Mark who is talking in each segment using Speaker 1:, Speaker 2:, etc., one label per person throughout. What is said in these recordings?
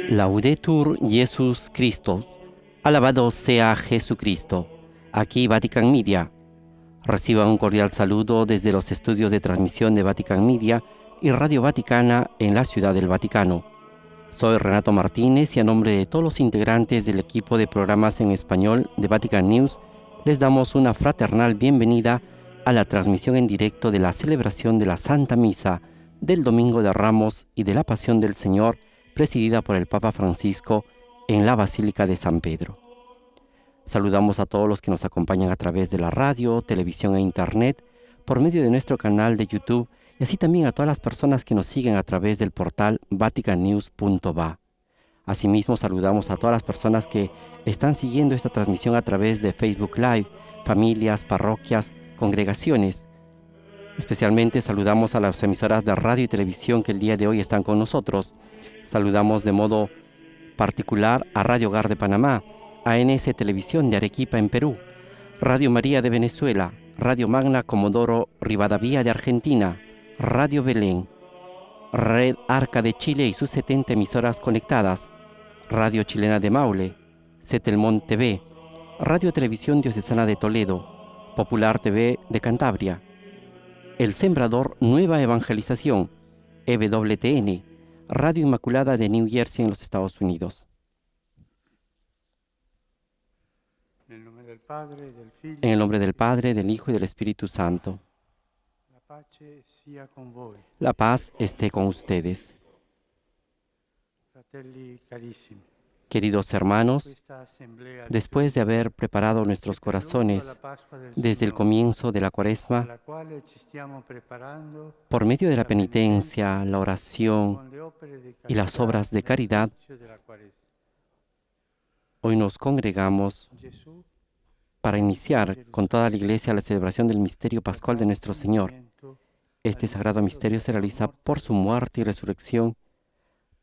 Speaker 1: Laudetur Jesus Christus. Alabado sea Jesucristo. Aquí Vatican Media. Reciban un cordial saludo desde los estudios de transmisión de Vatican Media y Radio Vaticana en la Ciudad del Vaticano. Soy Renato Martínez y a nombre de todos los integrantes del equipo de programas en español de Vatican News, les damos una fraternal bienvenida a la transmisión en directo de la celebración de la Santa Misa del Domingo de Ramos y de la Pasión del Señor, presidida por el Papa Francisco en la Basílica de San Pedro. Saludamos a todos los que nos acompañan a través de la radio, televisión e internet, por medio de nuestro canal de YouTube, y así también a todas las personas que nos siguen a través del portal vaticannews.va. Asimismo, saludamos a todas las personas que están siguiendo esta transmisión a través de Facebook Live, familias, parroquias, congregaciones. Especialmente saludamos a las emisoras de radio y televisión que el día de hoy están con nosotros. Saludamos de modo particular a Radio Hogar de Panamá, ANS Televisión de Arequipa en Perú, Radio María de Venezuela, Radio Magna Comodoro Rivadavia de Argentina, Radio Belén, Red Arca de Chile y sus 70 emisoras conectadas, Radio Chilena de Maule, Setelmont TV, Radio Televisión Diocesana de Toledo, Popular TV de Cantabria, El Sembrador Nueva Evangelización, EWTN, Radio Inmaculada de New Jersey en los Estados Unidos. En el nombre del Padre, del Hijo y del Espíritu Santo. La paz esté con ustedes. Queridos hermanos, después de haber preparado nuestros corazones desde el comienzo de la Cuaresma, por medio de la penitencia, la oración y las obras de caridad, hoy nos congregamos para iniciar con toda la Iglesia la celebración del misterio pascual de nuestro Señor. Este sagrado misterio se realiza por su muerte y resurrección.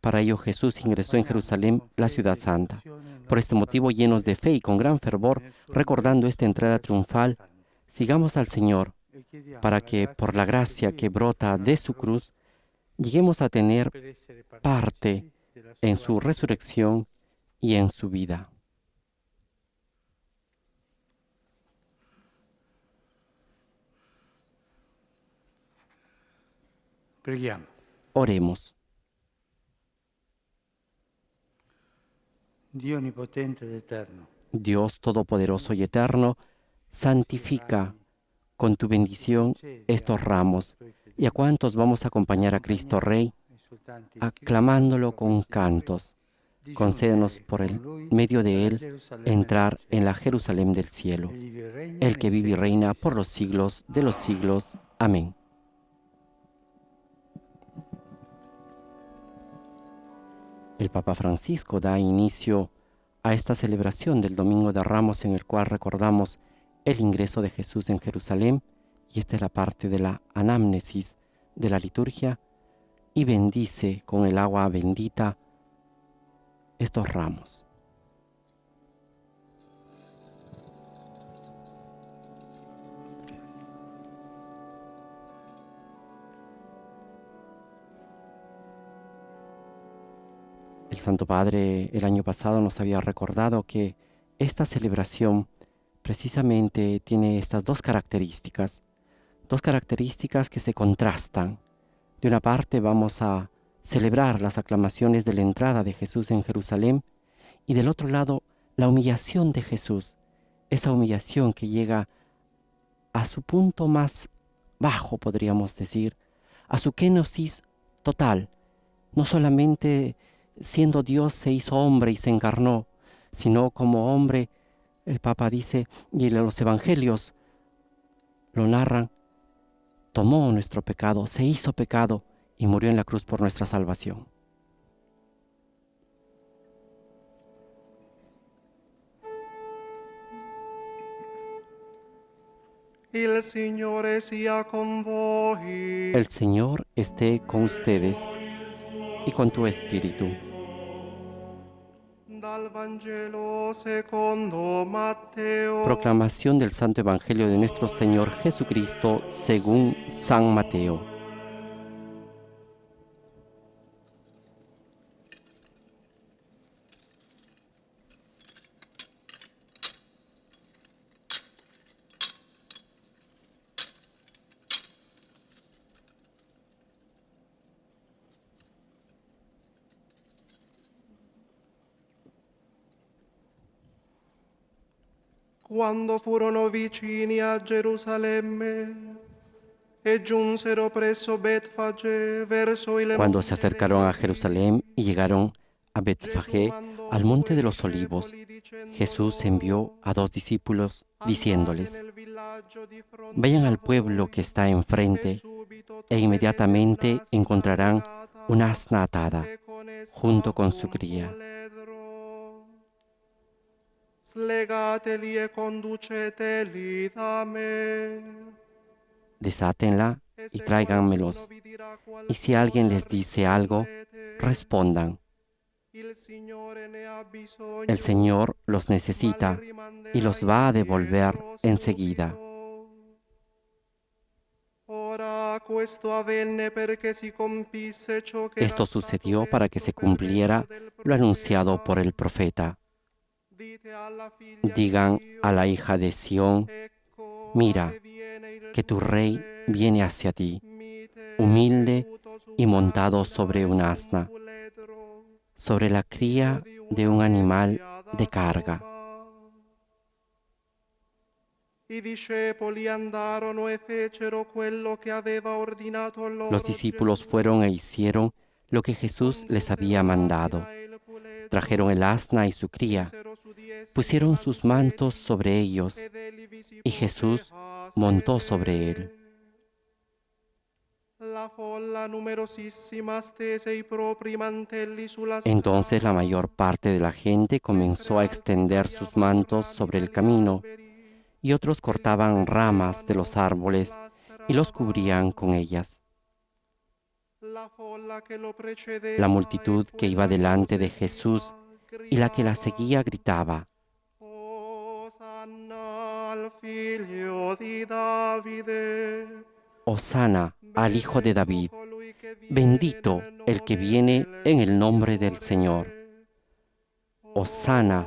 Speaker 1: Para ello Jesús ingresó en Jerusalén, la ciudad santa. Por este motivo, llenos de fe y con gran fervor, recordando esta entrada triunfal, sigamos al Señor, para que, por la gracia que brota de su cruz, lleguemos a tener parte en su resurrección y en su vida. Oremos. Dios Todopoderoso y Eterno, santifica con tu bendición estos ramos y a cuantos vamos a acompañar a Cristo Rey, aclamándolo con cantos. Concédenos por el medio de Él entrar en la Jerusalén del cielo, el que vive y reina por los siglos de los siglos. Amén. El Papa Francisco da inicio a esta celebración del Domingo de Ramos, en el cual recordamos el ingreso de Jesús en Jerusalén, y esta es la parte de la anamnesis de la liturgia, y bendice con el agua bendita estos ramos. El Santo Padre el año pasado nos había recordado que esta celebración precisamente tiene estas dos características que se contrastan. De una parte vamos a celebrar las aclamaciones de la entrada de Jesús en Jerusalén, y del otro lado la humillación de Jesús, esa humillación que llega a su punto más bajo, podríamos decir, a su kenosis total. No solamente siendo Dios se hizo hombre y se encarnó, sino como hombre, el Papa dice, y los evangelios lo narran, tomó nuestro pecado, se hizo pecado y murió en la cruz por nuestra salvación.
Speaker 2: El Señor sia con voi.
Speaker 1: El Señor esté con ustedes y con tu espíritu.
Speaker 2: Dal Vangelo secondo Matteo.
Speaker 1: Proclamación del Santo Evangelio de nuestro Señor Jesucristo según San Mateo.
Speaker 2: Quando furono vicini a Gerusalemme e giunsero presso Betfagé verso il
Speaker 1: Cuando se
Speaker 2: monte
Speaker 1: acercaron a
Speaker 2: degli
Speaker 1: Jerusalén y llegaron a
Speaker 2: Gesù
Speaker 1: Betfagé,
Speaker 2: mandò
Speaker 1: al monte de los
Speaker 2: due
Speaker 1: olivos,
Speaker 2: discepoli dicendo
Speaker 1: Jesús envió
Speaker 2: loro:
Speaker 1: a 2 discípulos
Speaker 2: andate
Speaker 1: diciéndoles:
Speaker 2: nel villaggio di fronte
Speaker 1: vayan
Speaker 2: a
Speaker 1: al pueblo
Speaker 2: voi
Speaker 1: que está
Speaker 2: e
Speaker 1: enfrente
Speaker 2: subito
Speaker 1: e
Speaker 2: troverete
Speaker 1: inmediatamente
Speaker 2: un'asina
Speaker 1: encontrarán un
Speaker 2: legata
Speaker 1: asna atada
Speaker 2: e con essa
Speaker 1: junto con su
Speaker 2: un
Speaker 1: cría.
Speaker 2: puledro. Slegateli e conduceteli da me.
Speaker 1: Desátenla
Speaker 2: E
Speaker 1: y
Speaker 2: se qualcuno
Speaker 1: tráiganmelos.
Speaker 2: vi dirà
Speaker 1: Y si alguien
Speaker 2: qualcosa,
Speaker 1: les dice algo,
Speaker 2: rispondete:
Speaker 1: respondan:
Speaker 2: il Signore ne ha
Speaker 1: el
Speaker 2: bisogno,
Speaker 1: Señor los
Speaker 2: ma li
Speaker 1: necesita y
Speaker 2: rimanderà
Speaker 1: los va a devolver
Speaker 2: indietro
Speaker 1: enseguida.
Speaker 2: subito. Ora questo avvenne perché si compisse ciò che era
Speaker 1: Esto
Speaker 2: stato
Speaker 1: sucedió para que
Speaker 2: detto
Speaker 1: se
Speaker 2: per mezzo
Speaker 1: cumpliera
Speaker 2: del
Speaker 1: lo anunciado por
Speaker 2: profeta.
Speaker 1: el profeta.
Speaker 2: Dite alla figlia di
Speaker 1: Digan a la
Speaker 2: Sion:
Speaker 1: hija de Sión:
Speaker 2: ecco, a te
Speaker 1: mira,
Speaker 2: viene il
Speaker 1: que tu
Speaker 2: tuo
Speaker 1: rey viene
Speaker 2: re,
Speaker 1: hacia ti,
Speaker 2: mite
Speaker 1: humilde
Speaker 2: seduto su
Speaker 1: y
Speaker 2: un
Speaker 1: montado
Speaker 2: asna
Speaker 1: sobre
Speaker 2: e
Speaker 1: un
Speaker 2: su un
Speaker 1: asna,
Speaker 2: puledro,
Speaker 1: sobre la
Speaker 2: figlio
Speaker 1: cría
Speaker 2: di
Speaker 1: de
Speaker 2: una
Speaker 1: un animal
Speaker 2: bestia
Speaker 1: de
Speaker 2: da
Speaker 1: carga.
Speaker 2: soma. I discepoli andarono e fecero quello che aveva ordinato
Speaker 1: Los
Speaker 2: loro
Speaker 1: discípulos
Speaker 2: Gesù.
Speaker 1: fueron e hicieron lo que Jesús les había
Speaker 2: Condussero
Speaker 1: mandado.
Speaker 2: l'asina e il
Speaker 1: Trajeron el
Speaker 2: puledro,
Speaker 1: asna y su cría,
Speaker 2: misero su di essi i
Speaker 1: pusieron sus mantos
Speaker 2: mantelli,
Speaker 1: sobre ellos,
Speaker 2: ed egli vi si
Speaker 1: y
Speaker 2: pose
Speaker 1: Jesús
Speaker 2: a
Speaker 1: montó sobre él.
Speaker 2: sedere. La folla numerosissima stese i propri mantelli sulla
Speaker 1: Entonces la
Speaker 2: strada,
Speaker 1: mayor parte de la gente
Speaker 2: mentre
Speaker 1: comenzó a
Speaker 2: altri
Speaker 1: extender sus
Speaker 2: tagliavano
Speaker 1: mantos
Speaker 2: rami
Speaker 1: sobre el
Speaker 2: dagli
Speaker 1: camino,
Speaker 2: alberi
Speaker 1: y otros
Speaker 2: e li
Speaker 1: cortaban ramas de
Speaker 2: stendevano
Speaker 1: los árboles
Speaker 2: sulla
Speaker 1: y los
Speaker 2: strada.
Speaker 1: cubrían con ellas.
Speaker 2: La folla che lo
Speaker 1: La
Speaker 2: precedeva e
Speaker 1: multitud que iba
Speaker 2: quella che lo
Speaker 1: delante de
Speaker 2: seguiva
Speaker 1: Jesús y la que la
Speaker 2: gridava:
Speaker 1: seguía gritaba:
Speaker 2: Osanna al figlio di Davide.
Speaker 1: Hosana al Hijo de
Speaker 2: Benedetto
Speaker 1: David,
Speaker 2: colui che viene
Speaker 1: bendito
Speaker 2: nel
Speaker 1: el que
Speaker 2: nome
Speaker 1: viene
Speaker 2: del
Speaker 1: en el nombre del Señor.
Speaker 2: Signore.
Speaker 1: Hosana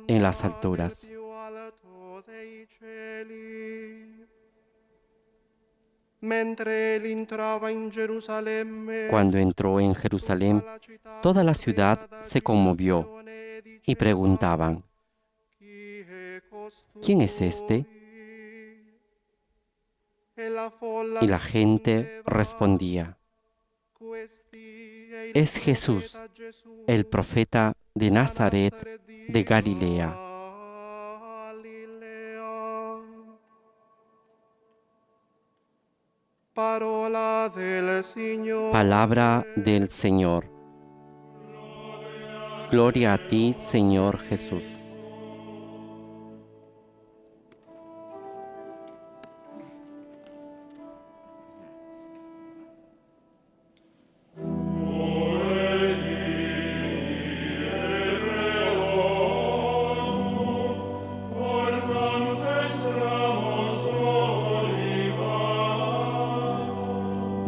Speaker 1: en las
Speaker 2: Osanna nel
Speaker 1: alturas.
Speaker 2: più alto dei cieli. Mentre él entrava in
Speaker 1: Cuando
Speaker 2: Gerusalemme,
Speaker 1: entró en
Speaker 2: tutta
Speaker 1: Jerusalén,
Speaker 2: la città
Speaker 1: toda la
Speaker 2: fu
Speaker 1: ciudad
Speaker 2: presa
Speaker 1: se conmovió
Speaker 2: d'agitazione e
Speaker 1: y
Speaker 2: diceva:
Speaker 1: preguntaban:
Speaker 2: chi è
Speaker 1: ¿quién es este?
Speaker 2: costui? E la folla
Speaker 1: Y la gente
Speaker 2: rispondeva:
Speaker 1: respondía:
Speaker 2: questi è il
Speaker 1: es Jesús,
Speaker 2: profeta Gesù
Speaker 1: el profeta de
Speaker 2: da
Speaker 1: Nazaret
Speaker 2: Nazaret
Speaker 1: de
Speaker 2: di
Speaker 1: Galilea.
Speaker 2: Galilea. Parola del
Speaker 1: Palabra del
Speaker 2: Signore.
Speaker 1: Señor. Gloria a ti, Señor Jesús.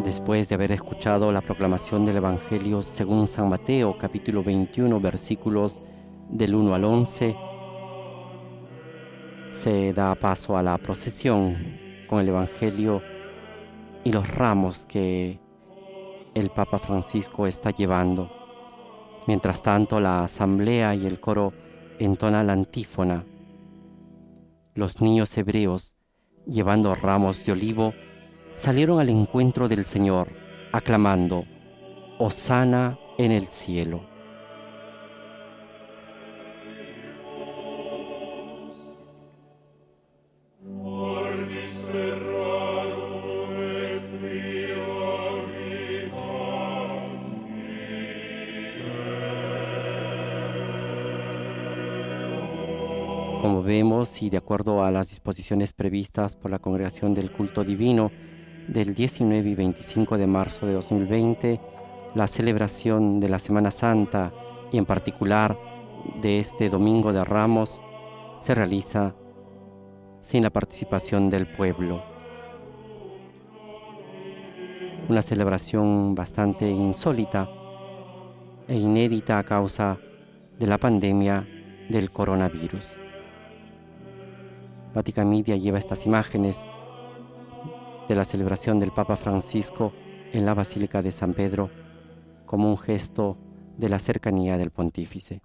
Speaker 1: Después de haber escuchado la proclamación del Evangelio según San Mateo, capítulo 21, versículos del 1 al 11, se da paso a la procesión con el Evangelio y los ramos que el Papa Francisco está llevando. Mientras tanto, la asamblea y el coro entonan la antífona. Los niños hebreos, llevando ramos de olivo, salieron al encuentro del Señor, aclamando: Hosana en el cielo. Como vemos, y de acuerdo a las disposiciones previstas por la Congregación del Culto Divino del 19 y 25 de marzo de 2020, la celebración de la Semana Santa y en particular de este Domingo de Ramos se realiza sin la participación del pueblo. Una celebración bastante insólita e inédita a causa de la pandemia del coronavirus. Vatican Media lleva estas imágenes de la celebración del Papa Francisco en la Basílica de San Pedro como un gesto de la cercanía del pontífice.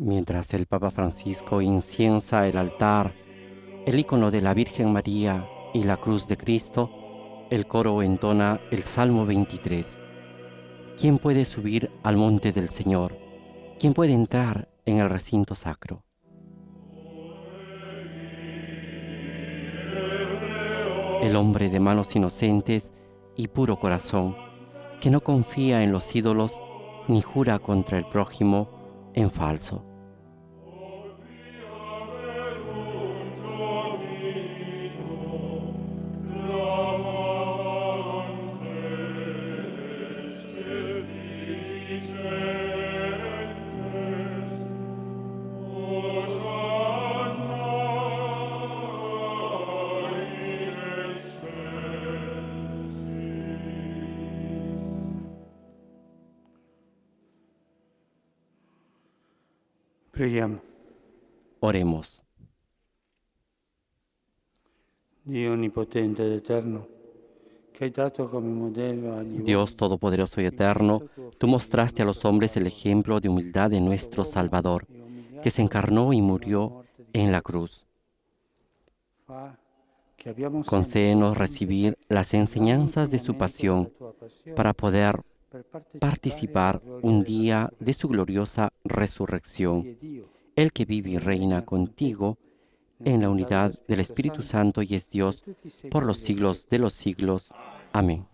Speaker 1: Mientras el Papa Francisco inciensa el altar, el icono de la Virgen María y la cruz de Cristo, el coro entona el Salmo 23. ¿Quién puede subir al monte del Señor? ¿Quién puede entrar en el recinto sacro? El hombre de manos inocentes y puro corazón, que no confía en los ídolos ni jura contra el prójimo en falso.
Speaker 3: Preghiamo.
Speaker 1: Oremos.
Speaker 3: Dio onnipotente ed eterno, che hai dato come modello agli
Speaker 1: Dios Todopoderoso y Eterno, tú mostraste a los hombres el ejemplo de humildad de nuestro Salvador, que se encarnó y murió en la cruz. Concédenos recibir las enseñanzas de su pasión para poder participar un día de su gloriosa resurrección, el que vive y reina contigo en la unidad del Espíritu Santo y es Dios por los siglos de los siglos. Amén.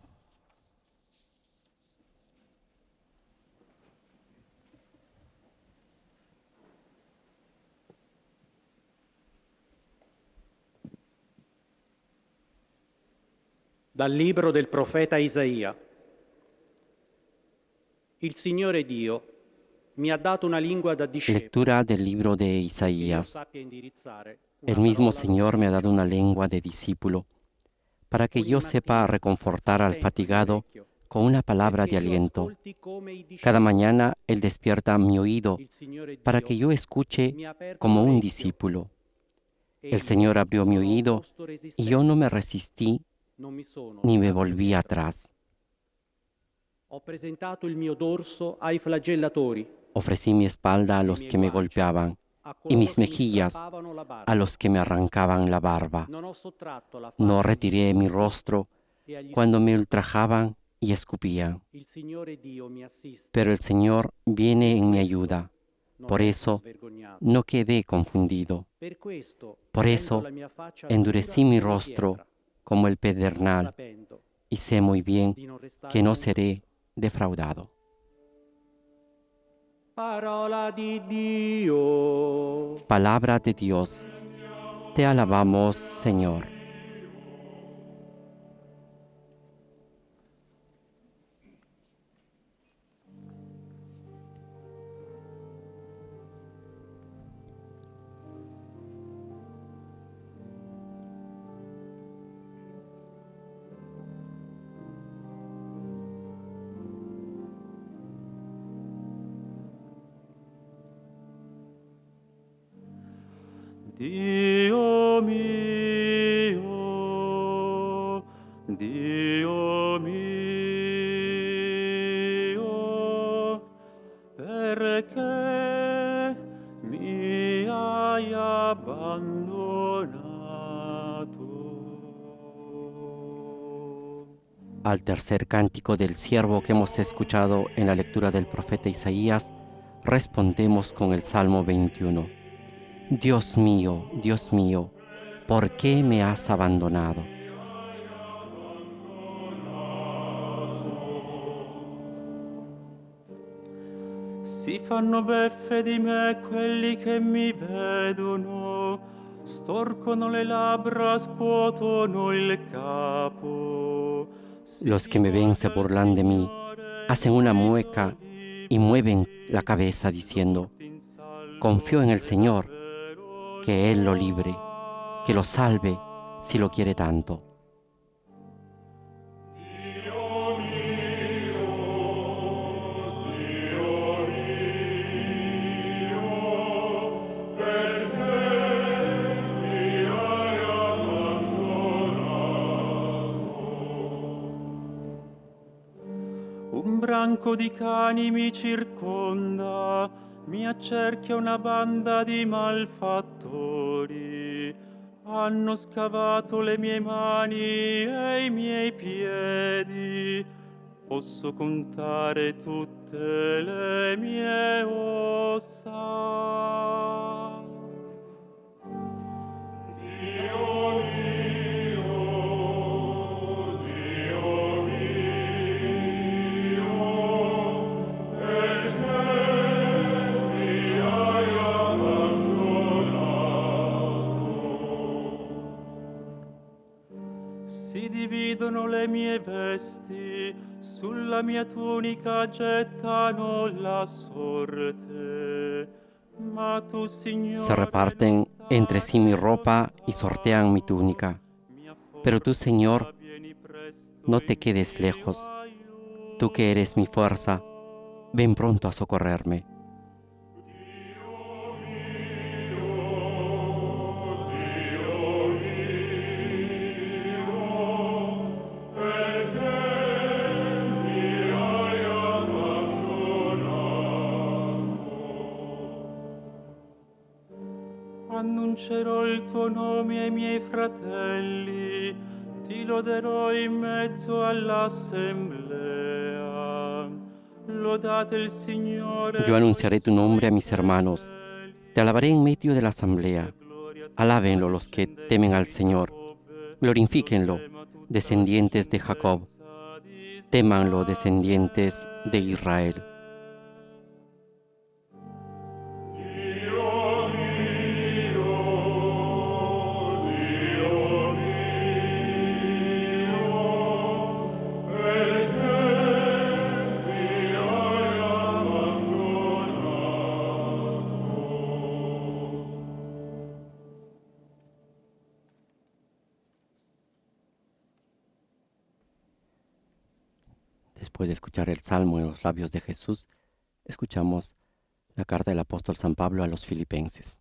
Speaker 4: Dal libro del profeta Isaia. Il Signore Dio mi ha dato una lingua da discepolo.
Speaker 1: Lectura del libro de
Speaker 4: che io
Speaker 1: Isaías.
Speaker 4: sappia indirizzare una
Speaker 1: El mismo
Speaker 4: parola
Speaker 1: Señor me ha dado una
Speaker 4: all'ascoltatore.
Speaker 1: lengua de discípulo, para que yo
Speaker 4: Ogni
Speaker 1: sepa
Speaker 4: mattina
Speaker 1: reconfortar al
Speaker 4: attento il
Speaker 1: fatigado
Speaker 4: orecchio,
Speaker 1: con una palabra
Speaker 4: perché
Speaker 1: de
Speaker 4: io
Speaker 1: aliento.
Speaker 4: ascolti come i
Speaker 1: Cada
Speaker 4: discepoli.
Speaker 1: mañana Él despierta mi oído
Speaker 4: Il Signore
Speaker 1: para
Speaker 4: Dio
Speaker 1: que yo escuche
Speaker 4: mi ha aperto
Speaker 1: como un
Speaker 4: l'orecchio.
Speaker 1: discípulo. El
Speaker 4: Egli
Speaker 1: Señor abrió mi
Speaker 4: non ho
Speaker 1: oído
Speaker 4: opposto
Speaker 1: y yo no me
Speaker 4: resistenza,
Speaker 1: resistí
Speaker 4: non mi sono
Speaker 1: ni me
Speaker 4: tirato
Speaker 1: volví
Speaker 4: indietro.
Speaker 1: atrás.
Speaker 4: Ho presentato il mio dorso ai flagellatori,
Speaker 1: Ofrecí mi espalda a
Speaker 4: le
Speaker 1: los
Speaker 4: mie
Speaker 1: que me
Speaker 4: guance
Speaker 1: golpeaban
Speaker 4: a
Speaker 1: y
Speaker 4: coloro
Speaker 1: mis
Speaker 4: che mi
Speaker 1: mejillas
Speaker 4: strappavano la barba.
Speaker 1: a los que me arrancaban la barba.
Speaker 4: Non ho sottratto la
Speaker 1: No
Speaker 4: faccia agli
Speaker 1: retiré mi
Speaker 4: insulti
Speaker 1: rostro
Speaker 4: e agli
Speaker 1: cuando me
Speaker 4: sputi.
Speaker 1: ultrajaban y escupían.
Speaker 4: Il Signore Dio mi assiste.
Speaker 1: Pero el Señor viene en mi ayuda.
Speaker 4: Non
Speaker 1: Por
Speaker 4: resto
Speaker 1: eso
Speaker 4: svergognato.
Speaker 1: no quedé confundido.
Speaker 4: Per questo
Speaker 1: Por
Speaker 4: rendo
Speaker 1: eso
Speaker 4: la mia faccia
Speaker 1: endurecí
Speaker 4: dura
Speaker 1: mi
Speaker 4: come
Speaker 1: rostro
Speaker 4: pietra,
Speaker 1: como el
Speaker 4: pur
Speaker 1: pedernal
Speaker 4: sapendo
Speaker 1: y sé muy bien
Speaker 4: di non restare
Speaker 1: que no
Speaker 4: confuso.
Speaker 1: seré defraudado.
Speaker 4: Parola di Dio.
Speaker 1: Palabra de Dios. Te alabamos, Señor.
Speaker 3: Dio mio, perché mi hai abbandonato?
Speaker 1: Al tercer cántico del siervo que hemos escuchado en la lectura del profeta Isaías, respondemos con el Salmo 21. Dios mío, ¿por qué me has abandonado?
Speaker 3: Si fanno beffe di me quelli che mi vedono, storcono le labbra, scuotono il capo.
Speaker 1: Los que me ven se burlan de mí, hacen una mueca y mueven la cabeza diciendo, confío en el Señor, que Él lo libre, que lo salve si lo quiere tanto.
Speaker 3: Un branco di cani mi circonda, mi accerchia una banda di malfattori. Hanno scavato le mie mani e i miei piedi. Posso contare tutte le mie ossa. Si dividono le mie vesti, sulla mia tunica gettano la sorte. Ma tu, Signore,
Speaker 1: Se reparten entre sí mi ropa y sortean mi túnica. Pero tú, Señor, no te quedes lejos. Tú que eres mi fuerza, ven pronto a socorrerme.
Speaker 3: Annuncerò il tuo nome ai miei fratelli, ti loderò in mezzo all'assemblea. Lodate il Signore.
Speaker 1: Yo anunciaré tu nombre a mis hermanos. Te alabaré en medio de la asamblea. Alábenlo los que temen al Señor. Glorifíquenlo, descendientes de Jacob. Témanlo, descendientes de Israel. Después de escuchar el Salmo en los labios de Jesús, escuchamos la carta del apóstol San Pablo a los Filipenses.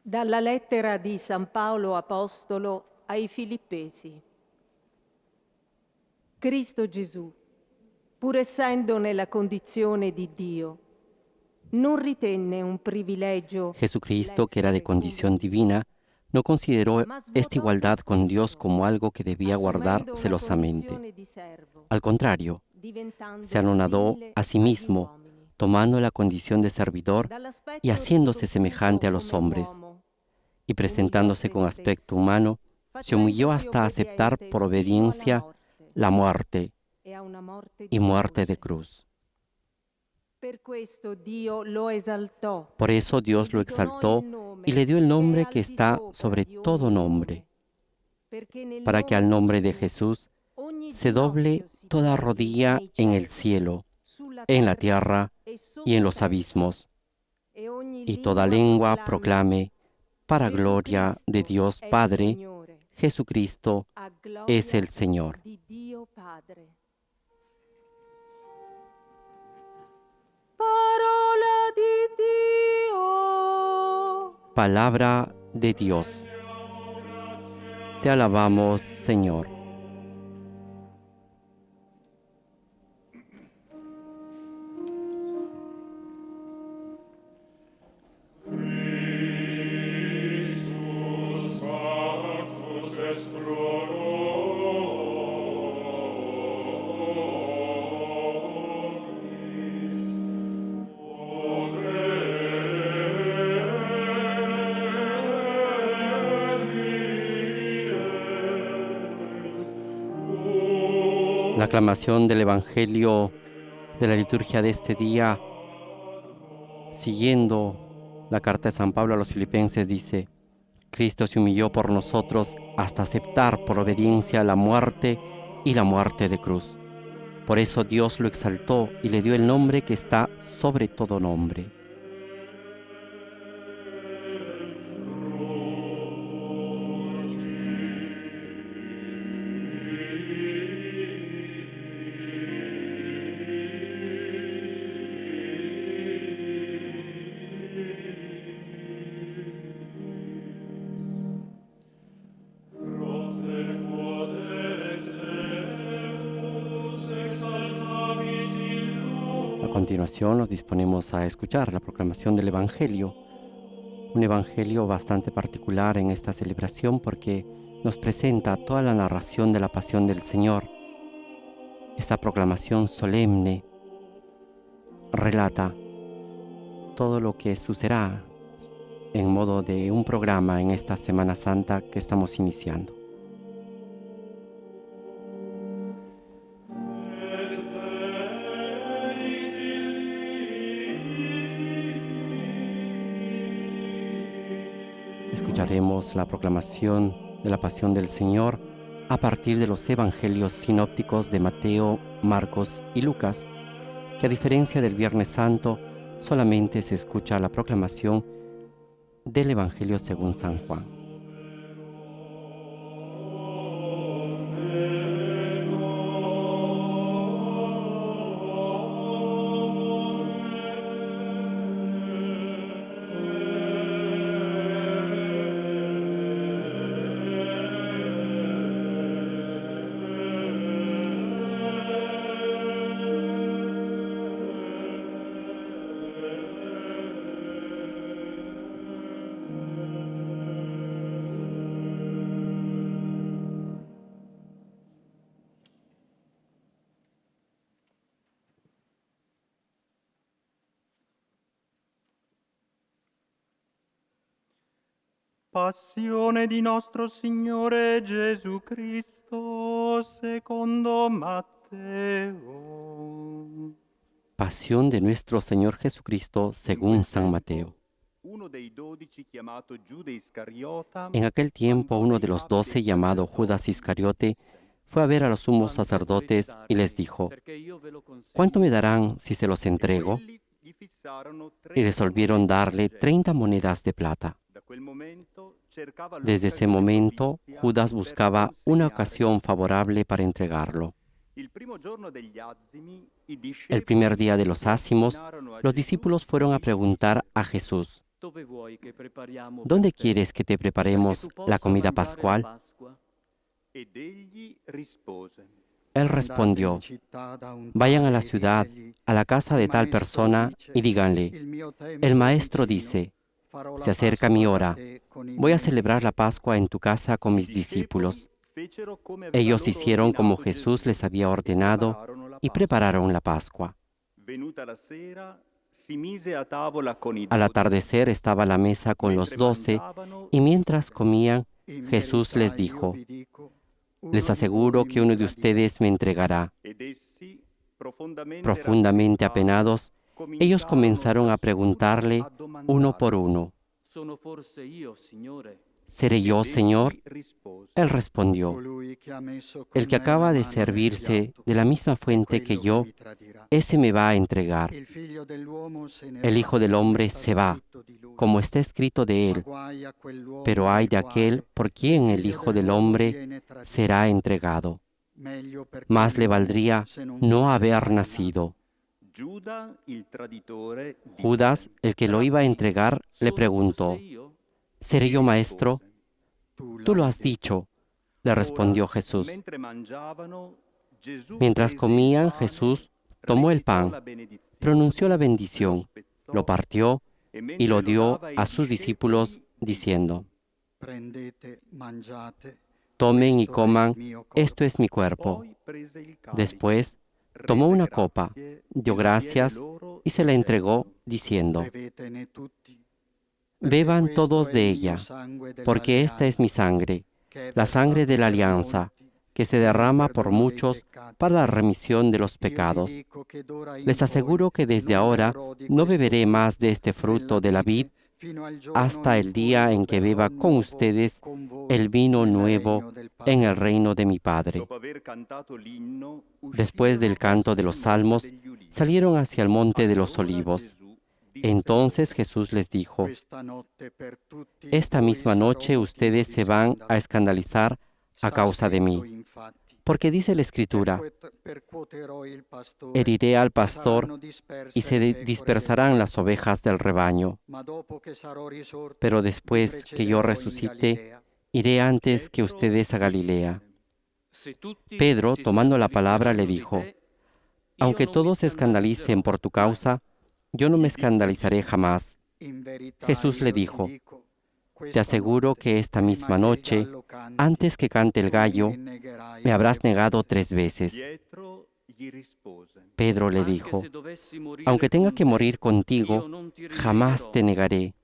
Speaker 5: Dalla lettera di San Paolo Apostolo ai Filippesi. Cristo Gesù, pur essendo nella condizione di Dio, non ritenne un privilegio
Speaker 1: Jesucristo, que era de condición divina, no consideró esta igualdad con Dios como algo que debía guardar celosamente. Al contrario, se anonadó a sí mismo, tomando la condición de servidor y haciéndose semejante a los hombres, y presentándose con aspecto humano, se humilló hasta aceptar por obediencia la muerte y muerte de cruz. Por eso Dios lo exaltó y le dio el nombre que está sobre todo nombre, para que al nombre de Jesús se doble toda rodilla en el cielo, en la tierra y en los abismos, y toda lengua proclame, para gloria de Dios Padre, Jesucristo es el Señor. Palabra de Dios. Te alabamos, Señor. La aclamación del Evangelio de la liturgia de este día, siguiendo la carta de San Pablo a los Filipenses, dice: Cristo se humilló por nosotros hasta aceptar por obediencia la muerte y la muerte de cruz. Por eso Dios lo exaltó y le dio el nombre que está sobre todo nombre. continuación nos disponemos a escuchar la proclamación del Evangelio, un Evangelio bastante particular en esta celebración porque nos presenta toda la narración de la pasión del Señor. Esta proclamación solemne relata todo lo que sucederá en modo de un programa en esta Semana Santa que estamos iniciando. Escucharemos la proclamación de la pasión del Señor a partir de los evangelios sinópticos de Mateo, Marcos y Lucas, que a diferencia del Viernes Santo, solamente se escucha la proclamación del Evangelio según San Juan.
Speaker 3: Passione di nostro Signore Gesù Cristo secondo Matteo.
Speaker 1: Pasión de nuestro Señor Jesucristo según San Mateo. En aquel tiempo uno de los 12, llamado Judas Iscariote, fue a ver a los sumos sacerdotes y les dijo: ¿cuánto me darán si se los entrego? Y resolvieron darle 30 monedas de plata. Desde ese momento, Judas buscaba una ocasión favorable para entregarlo. El primer día de los ácimos, los discípulos fueron a preguntar a Jesús: ¿dónde quieres que te preparemos la comida pascual? Él respondió: vayan a la ciudad, a la casa de tal persona, y díganle: el maestro dice, se acerca mi hora, voy a celebrar la Pascua en tu casa con mis discípulos. Ellos hicieron como Jesús les había ordenado y prepararon la Pascua. Al atardecer estaba a la mesa con los 12, y mientras comían, Jesús les dijo: les aseguro que uno de ustedes me entregará. Profundamente apenados, ellos comenzaron a preguntarle uno por uno: ¿seré yo, Señor? Él respondió: el que acaba de servirse de la misma fuente que yo, ese me va a entregar. El Hijo del Hombre se va, como está escrito de él, pero ay de aquel por quien el Hijo del Hombre será entregado. Más le valdría no haber nacido. Judas, el que lo iba a entregar, le preguntó: ¿seré yo, maestro? Tú lo has dicho, le respondió Jesús. Mientras comían, Jesús tomó el pan, pronunció la bendición, lo partió y lo dio a sus discípulos, diciendo: tomen y coman, esto es mi cuerpo. Después tomó una copa, dio gracias y se la entregó, diciendo: beban todos de ella, porque esta es mi sangre, la sangre de la alianza, que se derrama por muchos para la remisión de los pecados. Les aseguro que desde ahora no beberé más de este fruto de la vid hasta el día en que beba con ustedes el vino nuevo en el reino de mi Padre. Después del canto de los salmos, salieron hacia el monte de los olivos. Entonces Jesús les dijo: esta misma noche ustedes se van a escandalizar a causa de mí, porque dice la Escritura: heriré al pastor y se dispersarán las ovejas del rebaño. Pero después que yo resucite, iré antes que ustedes a Galilea. Pedro, tomando la palabra, le dijo: Aunque todos se escandalicen por tu causa, yo no me escandalizaré jamás. Jesús le dijo, te aseguro que esta misma noche, antes que cante el gallo, me habrás negado 3 veces.
Speaker 3: Pietro gli rispose:
Speaker 1: Pedro le dijo, aunque tenga que morir contigo, jamás te negaré.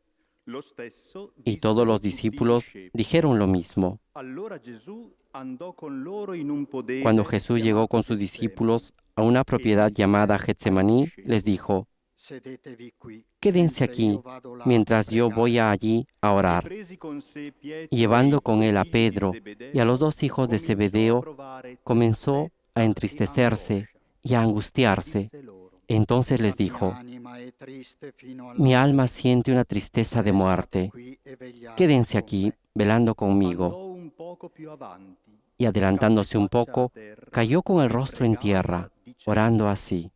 Speaker 3: Lo stesso
Speaker 1: Y
Speaker 3: disse
Speaker 1: todos
Speaker 3: a
Speaker 1: los
Speaker 3: tutti i
Speaker 1: discípulos
Speaker 3: discepoli.
Speaker 1: dijeron lo mismo.
Speaker 3: Allora Gesù andò con loro in un podere
Speaker 1: Cuando Jesús llegó con sus discípulos a una propiedad llamada Getsemaní, les dijo, quédense aquí mientras yo voy allí a orar. Y llevando con él a Pedro y a los 2 hijos de Zebedeo, comenzó a entristecerse y a angustiarse. Entonces les dijo, mi alma siente una tristeza de muerte. Quédense aquí velando conmigo.
Speaker 3: un poco più avanti.
Speaker 1: Y adelantándose un poco, cayó con el rostro en tierra, orando así,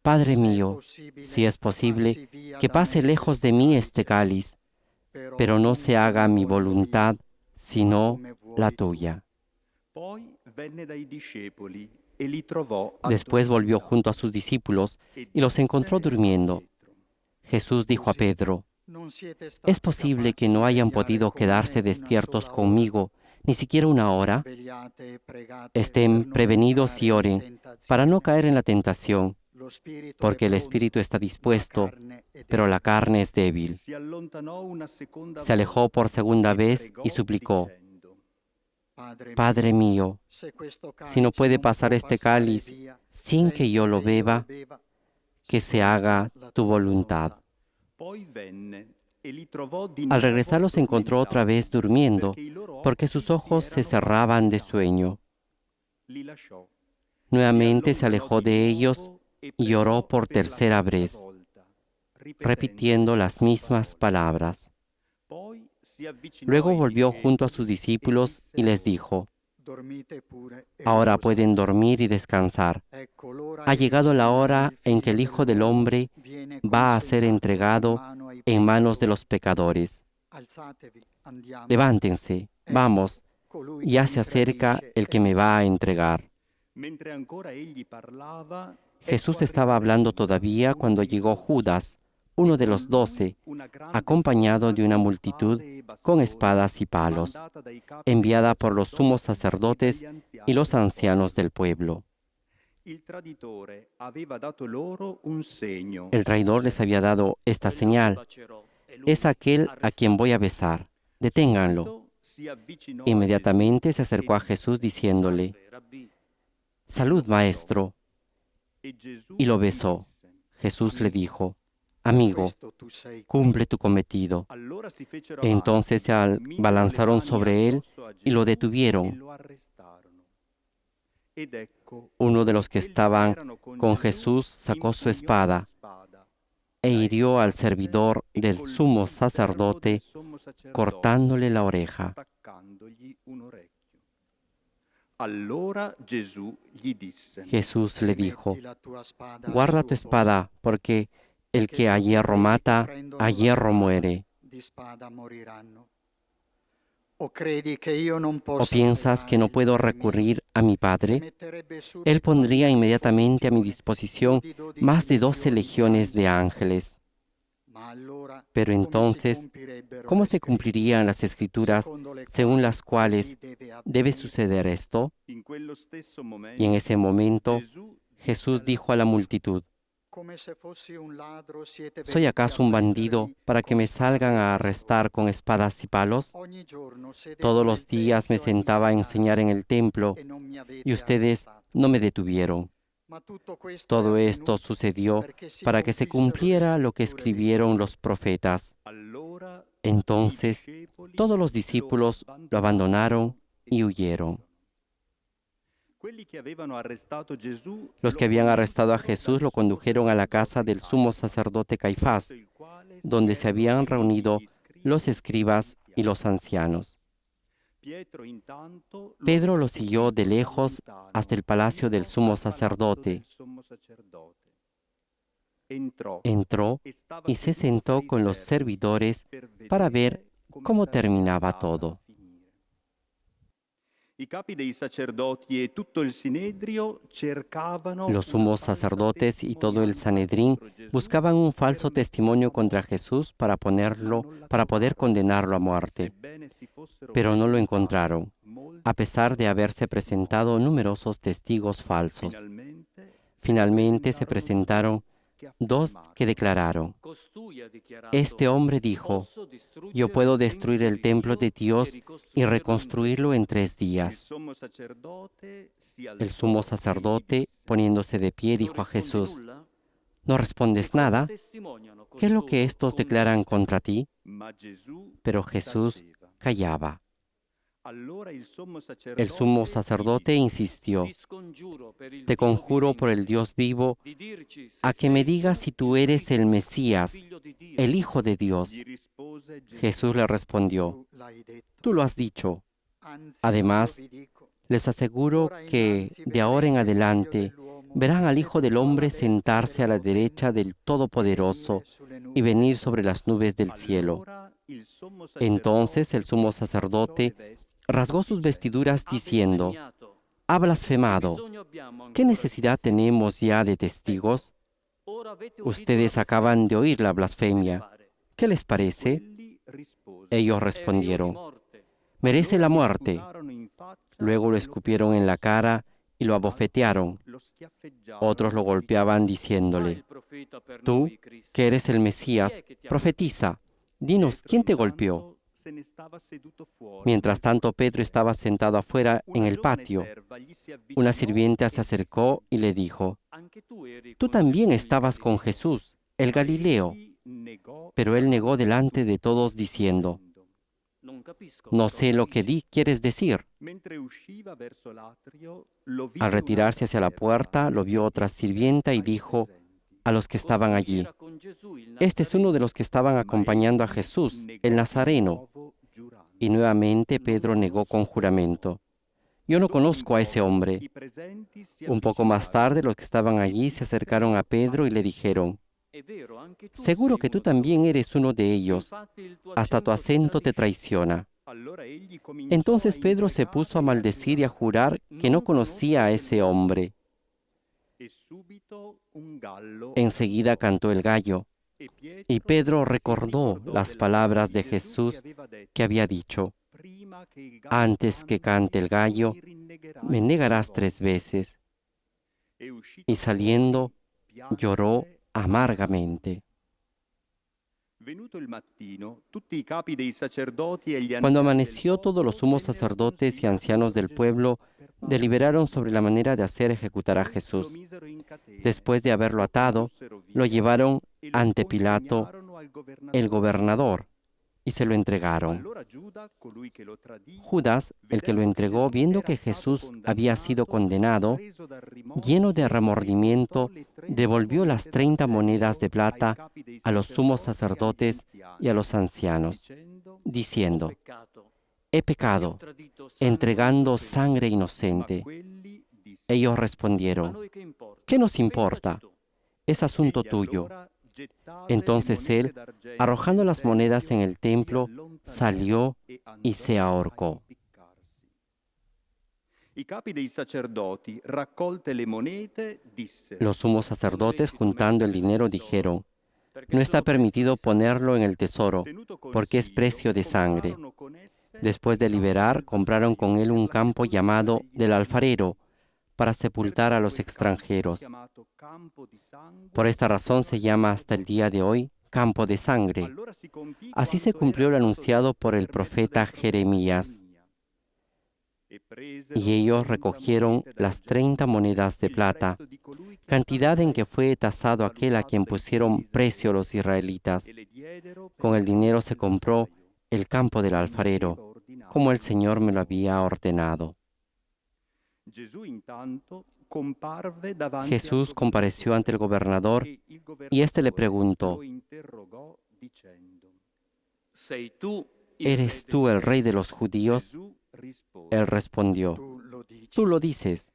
Speaker 1: Padre mío, si es posible, que pase lejos de mí este cáliz, pero no se haga mi voluntad, sino la tuya.
Speaker 3: Poi venne dai discepoli e li trovò
Speaker 1: Después volvió junto a sus discípulos y los encontró durmiendo. Jesús dijo a Pedro, ¿es posible que no hayan podido quedarse despiertos conmigo ni siquiera 1 hora? Estén prevenidos y oren para no caer en la tentación, porque el espíritu está dispuesto, pero la carne es débil.
Speaker 3: Si allontanò una seconda
Speaker 1: Se alejó por segunda vez y suplicó, Padre mío, si no puede pasar este cáliz sin que yo lo beba, que se haga tu voluntad.
Speaker 3: Poi venne e li trovò di
Speaker 1: Al
Speaker 3: nuovo
Speaker 1: regresar los encontró otra vez durmiendo,
Speaker 3: perché i loro
Speaker 1: porque
Speaker 3: occhi
Speaker 1: sus ojos
Speaker 3: si
Speaker 1: se
Speaker 3: erano
Speaker 1: cerraban de
Speaker 3: abbandonati.
Speaker 1: sueño.
Speaker 3: Li lasciò.
Speaker 1: Nuevamente
Speaker 3: Si
Speaker 1: se alejó
Speaker 3: allontanò
Speaker 1: de
Speaker 3: di
Speaker 1: ellos
Speaker 3: nuovo e
Speaker 1: y oró
Speaker 3: pregò
Speaker 1: por
Speaker 3: per la
Speaker 1: tercera
Speaker 3: terza
Speaker 1: vez,
Speaker 3: volta,
Speaker 1: repitiendo las mismas palabras.
Speaker 3: Poi si avvicinò
Speaker 1: Luego
Speaker 3: ai
Speaker 1: volvió junto a
Speaker 3: discepoli
Speaker 1: sus
Speaker 3: e
Speaker 1: discípulos
Speaker 3: disse
Speaker 1: y les
Speaker 3: loro,
Speaker 1: dijo, ahora pueden dormir y descansar. Ha llegado la hora en que el Hijo del Hombre va a ser entregado en manos de los pecadores. Levántense, vamos, ya se acerca el que me va a entregar.
Speaker 3: Mentre ancora egli parlava,
Speaker 1: Jesús estaba hablando todavía cuando llegó Judas, uno de los 12, acompañado de una multitud con espadas y palos, enviada por los sumos sacerdotes y los ancianos del pueblo.
Speaker 3: Il traditore aveva dato loro un segno.
Speaker 1: El traidor les había dado esta señal. Es aquel a quien voy a besar. Deténganlo.
Speaker 3: Si avvicinò
Speaker 1: Inmediatamente se acercó a Jesús diciéndole, Salud, maestro.
Speaker 3: e Gesù
Speaker 1: Y lo
Speaker 3: gli
Speaker 1: besó.
Speaker 3: disse.
Speaker 1: Jesús le dijo, Amigo, cumple tu cometido.
Speaker 3: Allora si fecero
Speaker 1: Entonces se
Speaker 3: avanti, misero
Speaker 1: abalanzaron
Speaker 3: le mani
Speaker 1: sobre él
Speaker 3: addosso a
Speaker 1: y lo
Speaker 3: Gesù
Speaker 1: detuvieron.
Speaker 3: e lo arrestarono. Ed ecco,
Speaker 1: Uno de los que
Speaker 3: quelli
Speaker 1: estaban
Speaker 3: erano
Speaker 1: con Jesús sacó su espada e hirió al servidor del sumo sacerdote, cortándole la oreja.
Speaker 3: attaccandogli un orecchio. Allora Gesù gli disse:
Speaker 1: Jesús le dijo, guarda tu espada, porque el que a hierro mata, a hierro muere. ¿O piensas que no puedo recurrir a mi Padre? Él pondría inmediatamente a mi disposición más de 12 legiones de ángeles. Pero entonces, ¿cómo se cumplirían las escrituras según las cuales debe suceder esto?
Speaker 3: In quello stesso
Speaker 1: Y en ese momento,
Speaker 3: Gesù
Speaker 1: Jesús dijo a la multitud, ¿soy acaso un bandido para que me salgan a arrestar con espadas y palos? Todos los días me sentaba a enseñar en el templo y ustedes no me detuvieron. Todo esto sucedió para que se cumpliera lo que escribieron los profetas.
Speaker 3: allora
Speaker 1: Entonces,
Speaker 3: i discepoli
Speaker 1: todos los discípulos lo abandonaron y huyeron.
Speaker 3: Quelli che avevano arrestato Gesù
Speaker 1: Los que habían arrestado a Jesús lo condujeron a la casa del sumo sacerdote Caifás, donde se habían reunido los escribas y los ancianos. Pedro lo siguió de lejos hasta el palacio del sumo sacerdote. Entró y se sentó con los servidores para ver cómo terminaba todo. Los sumos sacerdotes y todo el Sanedrín buscaban un falso testimonio contra Jesús para poder condenarlo a muerte, pero no lo encontraron, a pesar de haberse presentado numerosos testigos falsos. Finalmente se presentaron dos que declararon: este hombre dijo, yo puedo destruir el templo de Dios y reconstruirlo en 3 días. El sumo sacerdote, poniéndose de pie, dijo a Jesús: ¿no respondes nada? ¿Qué es lo que estos declaran contra ti? Pero Jesús callaba. El sumo sacerdote insistió: te conjuro por el Dios vivo, a que me digas si tú eres el Mesías, el Hijo de Dios. Jesús le respondió: tú lo has dicho. Además, les aseguro que de ahora en adelante verán al Hijo del Hombre sentarse a la derecha del Todopoderoso y venir sobre las nubes del cielo. Entonces el sumo sacerdote rasgó sus vestiduras diciendo: ha blasfemado. ¿Qué necesidad tenemos ya de testigos? Ustedes acaban de oír la blasfemia. ¿Qué les parece? Ellos respondieron: merece la muerte. Luego lo escupieron en la cara y lo abofetearon. Otros lo golpeaban diciéndole: tú, que eres el Mesías, profetiza. Dinos, ¿quién te golpeó? Mientras tanto, Pedro estaba sentado afuera en el patio. Una sirvienta se acercó y le dijo: tú también estabas con Jesús, el Galileo. Pero él negó delante de todos diciendo: no sé lo que quieres decir. Al retirarse hacia la puerta, lo vio otra sirvienta y dijo a los que estaban allí: este es uno de los que estaban acompañando a Jesús, el Nazareno. Y nuevamente Pedro negó con juramento: yo no conozco a ese hombre. Un poco más tarde, los que estaban allí se acercaron a Pedro y le dijeron: seguro que tú también eres uno de ellos, hasta tu acento te traiciona. Entonces Pedro se puso a maldecir y a jurar que no conocía a ese hombre. Enseguida cantó el gallo, y Pedro recordó las palabras de Jesús que había dicho: antes que cante el gallo, me negarás 3 veces. Y saliendo, lloró amargamente. Cuando amaneció, todos los sumos sacerdotes y ancianos del pueblo deliberaron sobre la manera de hacer ejecutar a Jesús. Después de haberlo atado, lo llevaron ante Pilato, el gobernador, y se lo entregaron. Judas, el que lo entregó, viendo que Jesús había sido condenado, lleno de remordimiento, devolvió las 30 monedas de plata a los sumos sacerdotes y a los ancianos, diciendo: he pecado, entregando sangre inocente. Ellos respondieron: ¿qué nos importa? Es asunto tuyo. Entonces él, arrojando las monedas en el templo, salió y se ahorcó. Los sumos sacerdotes, juntando el dinero, dijeron: no está permitido ponerlo en el tesoro, porque es precio de sangre. Después de liberar, compraron con él un campo llamado del Alfarero, para sepultar a los extranjeros. Por esta razón se llama hasta el día de hoy campo de sangre. Así se cumplió lo anunciado por el profeta Jeremías. Y ellos recogieron las 30 monedas de plata, cantidad en que fue tasado aquel a quien pusieron precio los israelitas. Con el dinero se compró el campo del alfarero, como el Señor me lo había ordenado. Jesús compareció ante el gobernador y éste le preguntó: ¿eres tú el rey de los judíos? Él respondió: tú lo dices.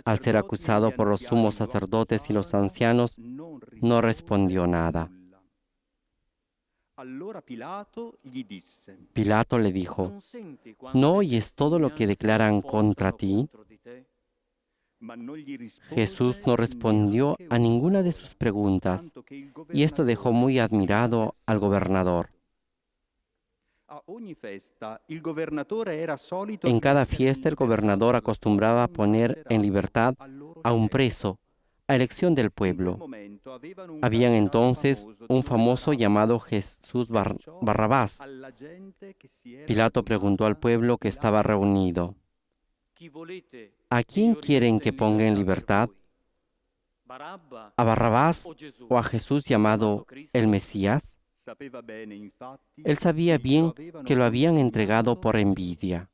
Speaker 1: Al ser acusado por los sumos sacerdotes y los ancianos, no respondió nada.
Speaker 6: Allora Pilato gli disse:
Speaker 1: Pilato le dijo, ¿no oyes todo lo que declaran contra ti?
Speaker 6: Ma non gli rispose
Speaker 1: Jesús no respondió
Speaker 6: neanche
Speaker 1: a
Speaker 6: una
Speaker 1: ninguna de
Speaker 6: parola,
Speaker 1: sus preguntas,
Speaker 6: tanto che il
Speaker 1: y esto dejó muy admirado al gobernador.
Speaker 6: A ogni festa il governatore era solito
Speaker 1: En cada
Speaker 6: rimettere
Speaker 1: fiesta el gobernador acostumbraba a poner en libertad a un preso, a elección del pueblo. Habían entonces un famoso llamado Jesús Barrabás. Pilato preguntó al pueblo que estaba reunido, ¿a quién quieren que ponga en libertad? ¿A Barrabás o a Jesús llamado el Mesías? Él sabía bien que lo habían entregado por envidia.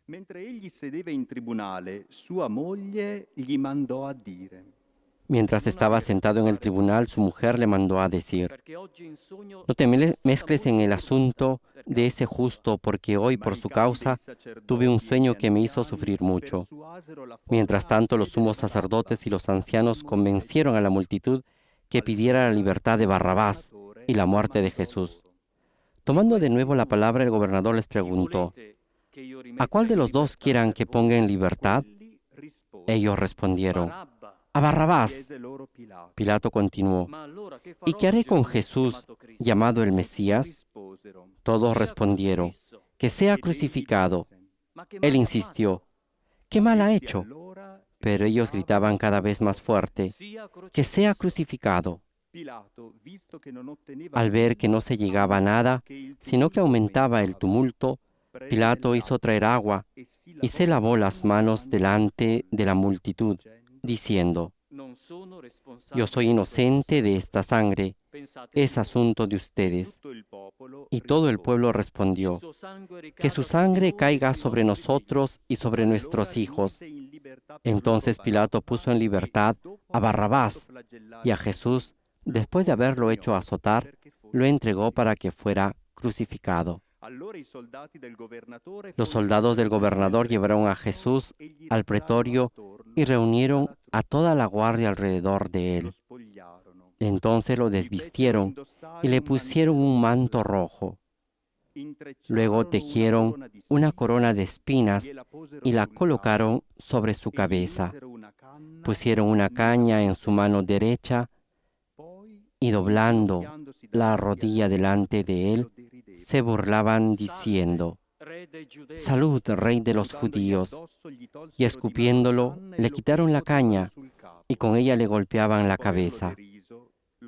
Speaker 6: Mentre egli sedeva in tribunale, sua moglie gli mandò a dire:
Speaker 1: Mientras estaba sentado en el tribunal, su mujer le mandó a decir, no te mezcles en el asunto de ese justo, porque hoy por su causa tuve un sueño que me hizo sufrir mucho. Mientras tanto, los sumos sacerdotes y los ancianos convencieron a la multitud que pidiera la libertad de Barrabás y la muerte de Jesús. Tomando de nuevo la palabra, el gobernador les preguntó, ¿a cuál de los dos quieran que ponga en libertad? Ellos respondieron, a Barrabás. Pilato continuó, ¿y qué haré con Jesús, llamado el Mesías? Todos respondieron, que sea crucificado. Él insistió, ¿qué mal ha hecho? Pero ellos gritaban cada vez más fuerte, que sea crucificado. Al ver que no se llegaba a nada, sino que aumentaba el tumulto, Pilato hizo traer agua y se lavó las manos delante de la multitud, diciendo, yo soy inocente de esta sangre, es asunto de ustedes. Y todo el pueblo respondió, que su sangre caiga sobre nosotros y sobre nuestros hijos. Entonces Pilato puso en libertad a Barrabás y a Jesús, después de haberlo hecho azotar, lo entregó para que fuera crucificado. Los soldados del gobernador llevaron a Jesús al pretorio y reunieron a toda la guardia alrededor de él. Entonces lo desvistieron y le pusieron un manto rojo. Luego tejieron una corona de espinas y la colocaron sobre su cabeza. Pusieron una caña en su mano derecha y doblando la rodilla delante de él, se burlaban diciendo, «Salud, Rey de los judíos», y escupiéndolo, le quitaron la caña y con ella le golpeaban la cabeza.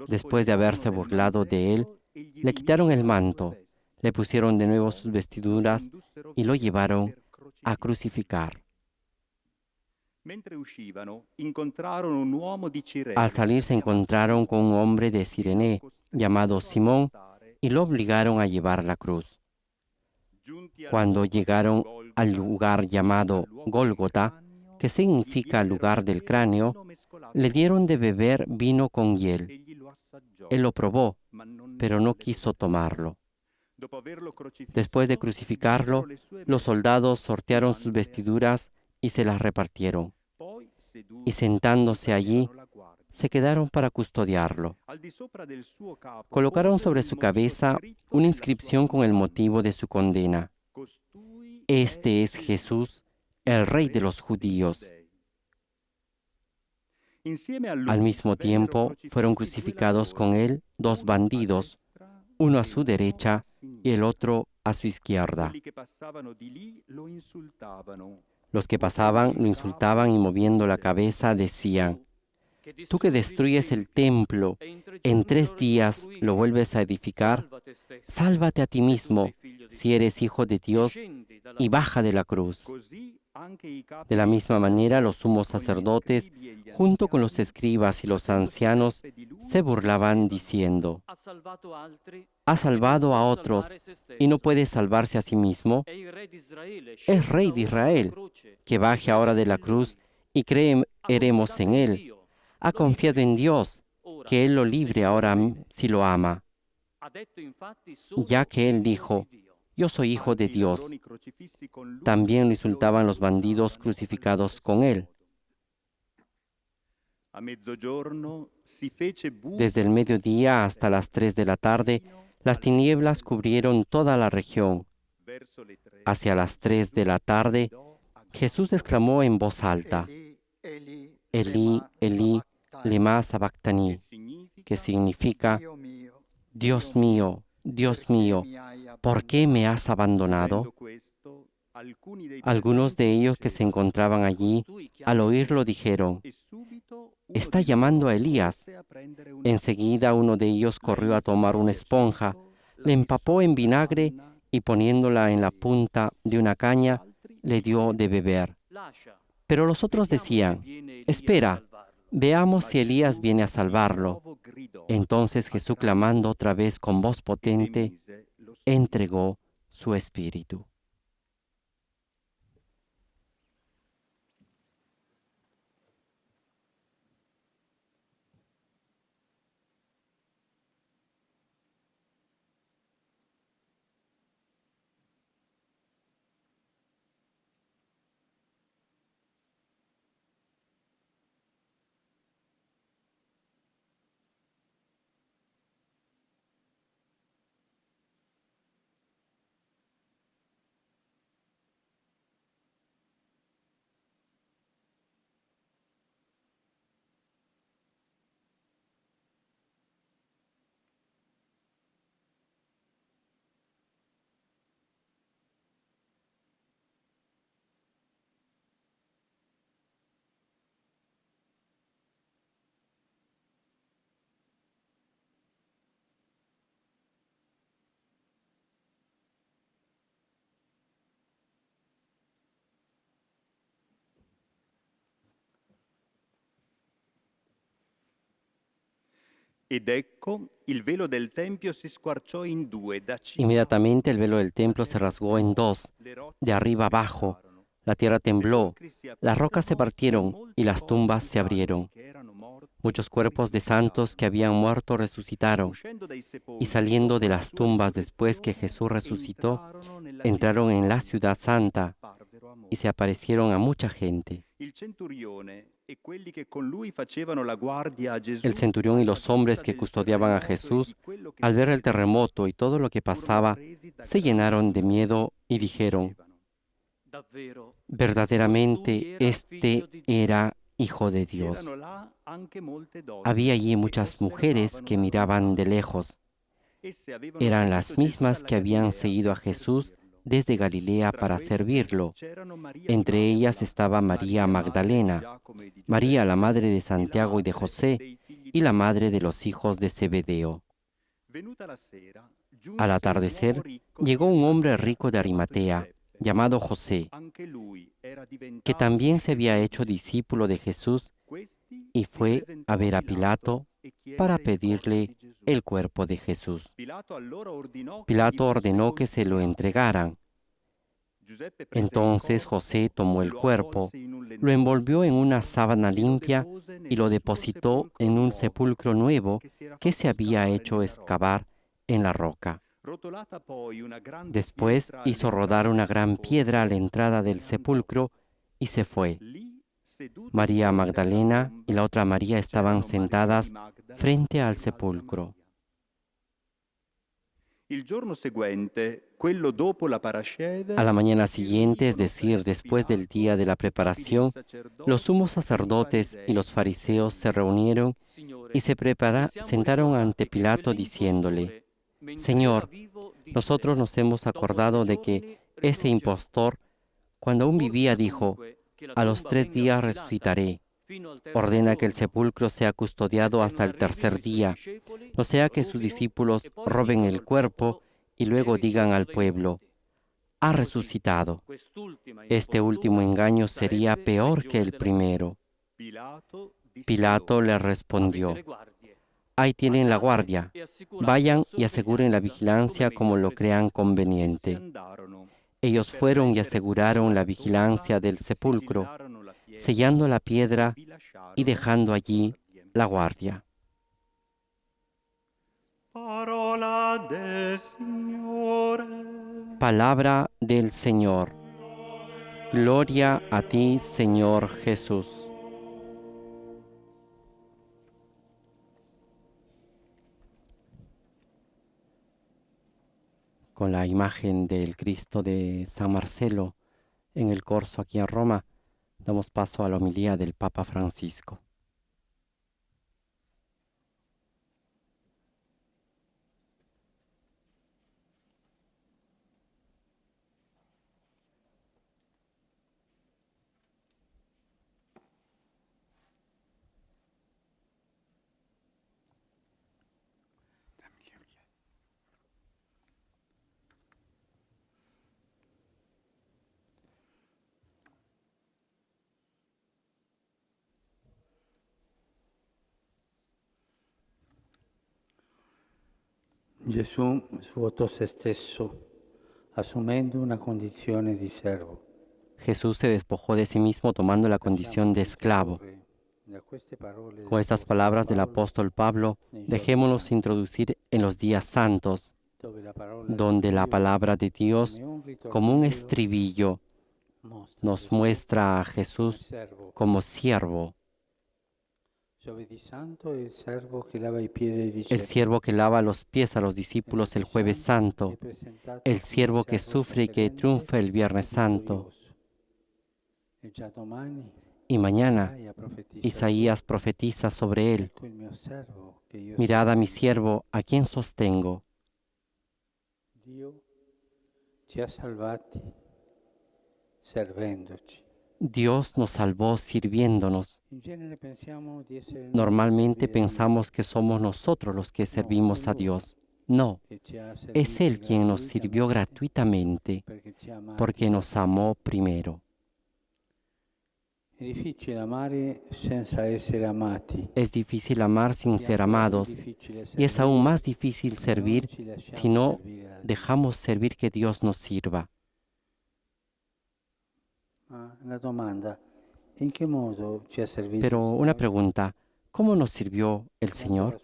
Speaker 1: Después de haberse burlado de él, le quitaron el manto, le pusieron de nuevo sus vestiduras y lo llevaron a crucificar. Al salir se encontraron con un hombre de Cirene llamado Simón y lo obligaron a llevar la cruz. Cuando llegaron al lugar llamado Gólgota, que significa lugar del cráneo, le dieron de beber vino con hiel. Él lo probó, pero no quiso tomarlo. Después de crucificarlo, los soldados sortearon sus vestiduras y se las repartieron. Y sentándose allí, se quedaron para custodiarlo. Colocaron sobre su cabeza una inscripción con el motivo de su condena. Este es Jesús, el Rey de los judíos. Al mismo tiempo, fueron crucificados con él dos bandidos, uno a su derecha y el otro a su izquierda. Los que pasaban lo insultaban y moviendo la cabeza decían, «Tú que destruyes el templo, en 3 días lo vuelves a edificar, sálvate a ti mismo, si eres hijo de Dios, y baja de la cruz». De la misma manera, los sumos sacerdotes, junto con los escribas y los ancianos, se burlaban diciendo, «Ha salvado a otros y no puede salvarse a sí mismo. Es Rey de Israel, que baje ahora de la cruz y creeremos en él. Ha confiado en Dios, que él lo libre ahora si lo ama». Ya que él dijo, «Yo soy hijo de Dios», también lo insultaban los bandidos crucificados con él.
Speaker 6: A mezzogiorno si fece buio
Speaker 1: Desde el mediodía hasta las 3 de la tarde, las tinieblas cubrieron toda la región.
Speaker 6: verso le 3.
Speaker 1: Hacia las 3 de la tarde, Jesús exclamó en voz alta,
Speaker 7: Eli,
Speaker 1: Elí, Elí, lema sabactani, que significa, Dios mío, ¿por qué me has abandonado? Algunos de ellos que se encontraban allí, al oírlo, dijeron, está llamando a Elías. Enseguida uno de ellos corrió a tomar una esponja, le empapó en vinagre y poniéndola en la punta de una caña, le dio de beber. Pero los otros decían, espera, veamos si Elías viene a salvarlo. Entonces Jesús, clamando otra vez con voz potente, entregó su espíritu.
Speaker 6: Ed ecco, il velo del tempio si squarciò in due, da cima
Speaker 1: Inmediatamente el velo del templo se rasgó en dos, de arriba abajo. La tierra tembló, las rocas se partieron y las tumbas se abrieron. Muchos cuerpos de santos que habían muerto resucitaron, y saliendo de las tumbas después que Jesús resucitó, entraron en la ciudad santa y se aparecieron a mucha gente.
Speaker 6: il centurione e quelli che con lui facevano la guardia a Gesù.
Speaker 1: El centurión y los hombres que custodiaban a Jesús, al ver el terremoto y todo lo que pasaba, se llenaron de miedo y dijeron, verdaderamente este era Hijo de Dios.
Speaker 6: Erano là anche molte donne.
Speaker 1: Había allí muchas mujeres que miraban de lejos.
Speaker 6: Esse avevano
Speaker 1: Eran
Speaker 6: seguito
Speaker 1: las
Speaker 6: Gesù
Speaker 1: mismas
Speaker 6: dalla
Speaker 1: que habían
Speaker 6: Galilea
Speaker 1: seguido a
Speaker 6: per
Speaker 1: Jesús
Speaker 6: servirlo.
Speaker 1: desde Galilea
Speaker 6: Tra
Speaker 1: para
Speaker 6: queste
Speaker 1: servirlo.
Speaker 6: c'erano Maria
Speaker 1: Entre
Speaker 6: di
Speaker 1: ellas
Speaker 6: Magdala,
Speaker 1: estaba María
Speaker 6: madre di
Speaker 1: Magdalena,
Speaker 6: Giacomo e di Giuseppe,
Speaker 1: María la madre de
Speaker 6: e la
Speaker 1: Santiago y de
Speaker 6: madre
Speaker 1: José,
Speaker 6: dei figli
Speaker 1: y la
Speaker 6: di
Speaker 1: madre de los hijos de Zebedeo.
Speaker 6: Venuta la sera, giunse
Speaker 1: Al
Speaker 6: un
Speaker 1: atardecer,
Speaker 6: uomo ricco
Speaker 1: llegó
Speaker 6: di
Speaker 1: un hombre
Speaker 6: Arimatea,
Speaker 1: rico de Arimatea,
Speaker 6: Giuseppe.
Speaker 1: llamado José,
Speaker 6: Anche lui era diventato
Speaker 1: que también se había
Speaker 6: discepolo
Speaker 1: hecho
Speaker 6: di Gesù.
Speaker 1: discípulo de Jesús
Speaker 6: Questi
Speaker 1: y
Speaker 6: si
Speaker 1: fue
Speaker 6: presentò
Speaker 1: a ver a Pilato
Speaker 6: e chiese
Speaker 1: para
Speaker 6: il corpo
Speaker 1: pedirle
Speaker 6: di Gesù.
Speaker 1: el cuerpo de Jesús.
Speaker 6: Pilato allora ordinò che
Speaker 1: Pilato
Speaker 6: gli fosse
Speaker 1: ordenó que se lo
Speaker 6: consegnato.
Speaker 1: entregaran.
Speaker 6: Giuseppe prese il
Speaker 1: Entonces
Speaker 6: corpo,
Speaker 1: José tomó el
Speaker 6: lo
Speaker 1: cuerpo,
Speaker 6: avvolse in un
Speaker 1: lo
Speaker 6: lenzuolo
Speaker 1: envolvió en una sábana
Speaker 6: e lo
Speaker 1: limpia
Speaker 6: depose
Speaker 1: y lo
Speaker 6: nel suo
Speaker 1: depositó
Speaker 6: sepolcro
Speaker 1: en un
Speaker 6: nuovo
Speaker 1: sepulcro nuevo
Speaker 6: che si era
Speaker 1: que se
Speaker 6: fatto
Speaker 1: había
Speaker 6: scavare
Speaker 1: hecho
Speaker 6: nella rocca.
Speaker 1: excavar en la roca.
Speaker 6: Rotolata poi una grande
Speaker 1: Después
Speaker 6: pietra
Speaker 1: hizo
Speaker 6: all'entrata
Speaker 1: rodar una
Speaker 6: del
Speaker 1: gran
Speaker 6: sepolcro
Speaker 1: piedra a la
Speaker 6: e
Speaker 1: entrada
Speaker 6: se
Speaker 1: del
Speaker 6: ne andò.
Speaker 1: sepulcro y se fue.
Speaker 6: Lì, seduto di
Speaker 1: María
Speaker 6: fronte alla
Speaker 1: Magdalena
Speaker 6: tomba,
Speaker 1: y la otra María estaban
Speaker 6: c'erano Maria di
Speaker 1: sentadas
Speaker 6: Magdala
Speaker 1: frente
Speaker 6: e
Speaker 1: al
Speaker 6: l'altra
Speaker 1: sepulcro.
Speaker 6: Maria. Il giorno seguente, quello dopo la parasceve,
Speaker 1: A la mañana
Speaker 6: si
Speaker 1: siguiente, es
Speaker 6: riunirono
Speaker 1: decir,
Speaker 6: presso
Speaker 1: después del
Speaker 6: Pilato
Speaker 1: día de la
Speaker 6: tutti i
Speaker 1: preparación,
Speaker 6: sacerdoti
Speaker 1: los sumos
Speaker 6: e i
Speaker 1: sacerdotes y los
Speaker 6: farisei,
Speaker 1: fariseos se reunieron y se sentaron ante Pilato diciéndole, Señor, nosotros nos hemos acordado de que ese impostor, cuando aún vivía, dijo, a los 3 días resucitaré. Ordena que el sepulcro sea custodiado hasta el tercer día, no sea que sus discípulos roben el cuerpo y luego digan al pueblo, ha resucitado. Este último engaño sería peor que el primero. Pilato le respondió, ahí tienen la guardia, vayan y aseguren la vigilancia como lo crean conveniente. Ellos fueron y aseguraron la vigilancia del sepulcro, sellando la piedra y dejando allí la guardia.
Speaker 2: Parola del Signore.
Speaker 1: Palabra del Señor. Gloria a ti, Señor Jesús. con la imagen del Cristo de San Marcelo en el corso aquí en Roma, damos paso a la homilía del Papa Francisco.
Speaker 7: Gesù svuotò se stesso, assumendo una condizione di servo.
Speaker 1: Jesús se despojó de sí mismo tomando la condición de esclavo. Con estas palabras del apóstol Pablo, dejémonos introducir en los días santos, donde la palabra de Dios, como un estribillo, nos muestra a Jesús como siervo, el siervo que lava los pies a los discípulos el jueves santo, el siervo que sufre y que triunfa el viernes santo. Y mañana Isaías profetiza sobre él: mirad a mi siervo, a quien sostengo. Dios nos salvó sirviéndonos. Normalmente pensamos que somos nosotros los que servimos a Dios. No, es Él quien nos sirvió gratuitamente porque nos amó primero. Es difícil amar sin ser amados, y es aún más difícil servir si no dejamos servir que Dios nos sirva. Pero una pregunta: ¿cómo nos sirvió el Señor?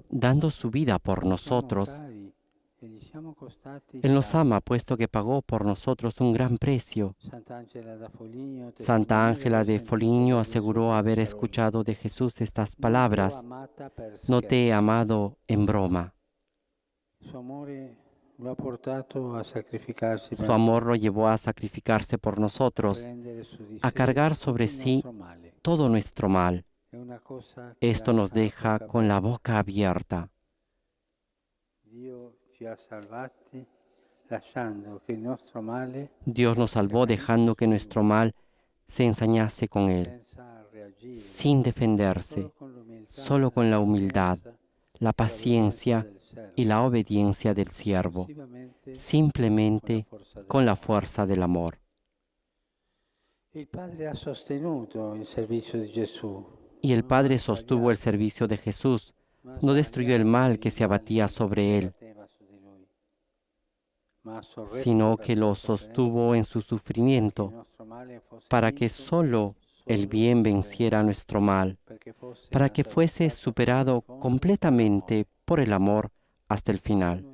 Speaker 1: Dando su vida por nosotros. Él nos ama, puesto que pagó por nosotros un gran precio. Santa Ángela de Foligno aseguró haber escuchado de Jesús estas palabras: no te he amado en broma. Su amor lo llevó a sacrificarse por nosotros, a cargar sobre sí todo nuestro mal. Esto nos deja con la boca abierta. Dios nos salvó dejando que nuestro mal se ensañase con Él, sin defenderse, solo con la humildad, la paciencia y la obediencia del siervo, simplemente con la fuerza del amor. Y el Padre sostuvo el servicio de Jesús, no destruyó el mal que se abatía sobre Él, sino que lo sostuvo en su sufrimiento, para que solo el bien venciera nuestro mal, para que fuese superado completamente por el amor hasta el final.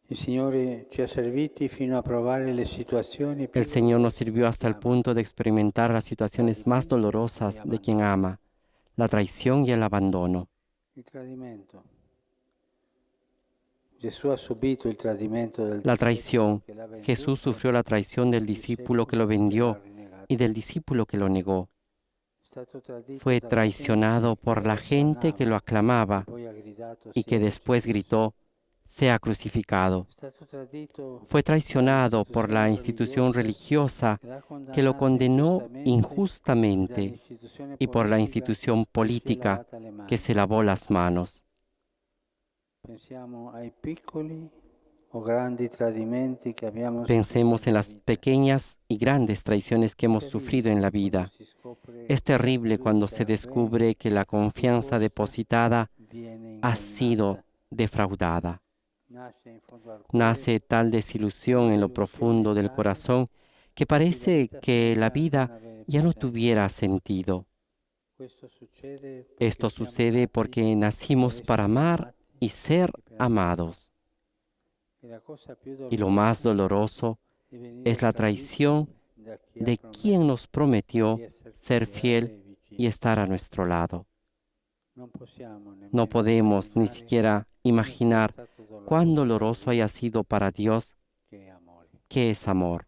Speaker 1: El Señor nos sirvió hasta el punto de experimentar las situaciones más dolorosas de quien ama, la traición y el abandono. La traición. Jesús sufrió la traición del discípulo que lo vendió y del discípulo que lo negó. Fue traicionado por la gente que lo aclamaba y que después gritó: sea crucificado. Fue traicionado por la institución religiosa que lo condenó injustamente y por la institución política que se lavó las manos. Pensemos en las pequeñas y grandes traiciones que hemos sufrido en la vida. Es terrible cuando se descubre que la confianza depositada ha sido defraudada. Nace tal desilusión en lo profundo del corazón que parece que la vida ya no tuviera sentido. Esto sucede porque nacimos para amar y ser amados. Y lo más doloroso es la traición de quien nos prometió ser fiel y estar a nuestro lado. No podemos ni siquiera imaginar cuán doloroso haya sido para Dios, que es amor.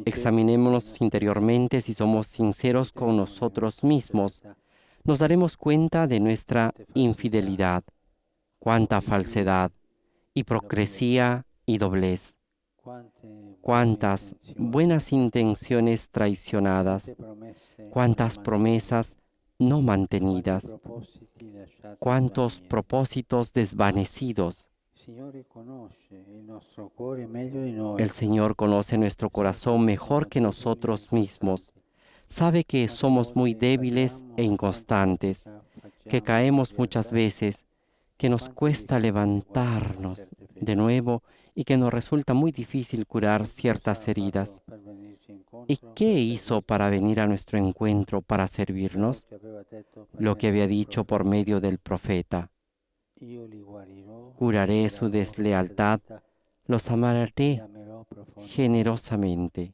Speaker 1: Examinémonos interiormente. Si somos sinceros con nosotros mismos, nos daremos cuenta de nuestra infidelidad, cuánta falsedad, hipocresía y doblez, cuántas buenas intenciones traicionadas, cuántas promesas no mantenidas, cuántos propósitos desvanecidos. El Señor conoce nuestro corazón mejor que nosotros mismos. Sabe que somos muy débiles e inconstantes, que caemos muchas veces, que nos cuesta levantarnos de nuevo y que nos resulta muy difícil curar ciertas heridas. ¿Y qué hizo para venir a nuestro encuentro para servirnos? Lo que había dicho por medio del profeta: curaré su deslealtad, los amaré generosamente.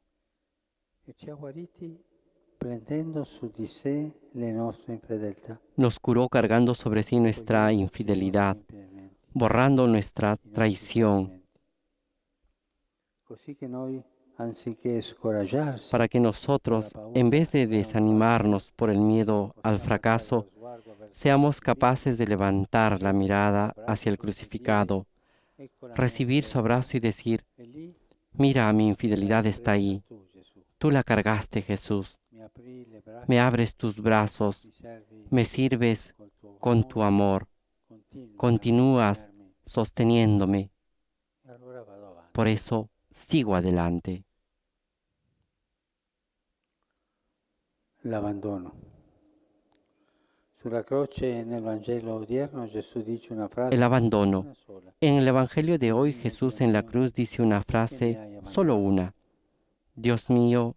Speaker 1: Nos curó cargando sobre sí nuestra infidelidad, borrando nuestra traición, para que nosotros, en vez de desanimarnos por el miedo al fracaso, seamos capaces de levantar la mirada hacia el crucificado, recibir su abrazo y decir: mira, mi infidelidad está ahí. Tú la cargaste, Jesús. Me abres tus brazos, me sirves con tu amor, continúas sosteniéndome. Por eso sigo adelante.
Speaker 7: L'abbandono. Sulla croce nel Vangelo odierno Gesù dice una frase.
Speaker 1: El abandono. En el Evangelio de hoy, Jesús en la cruz dice una frase, solo una: Dios mío,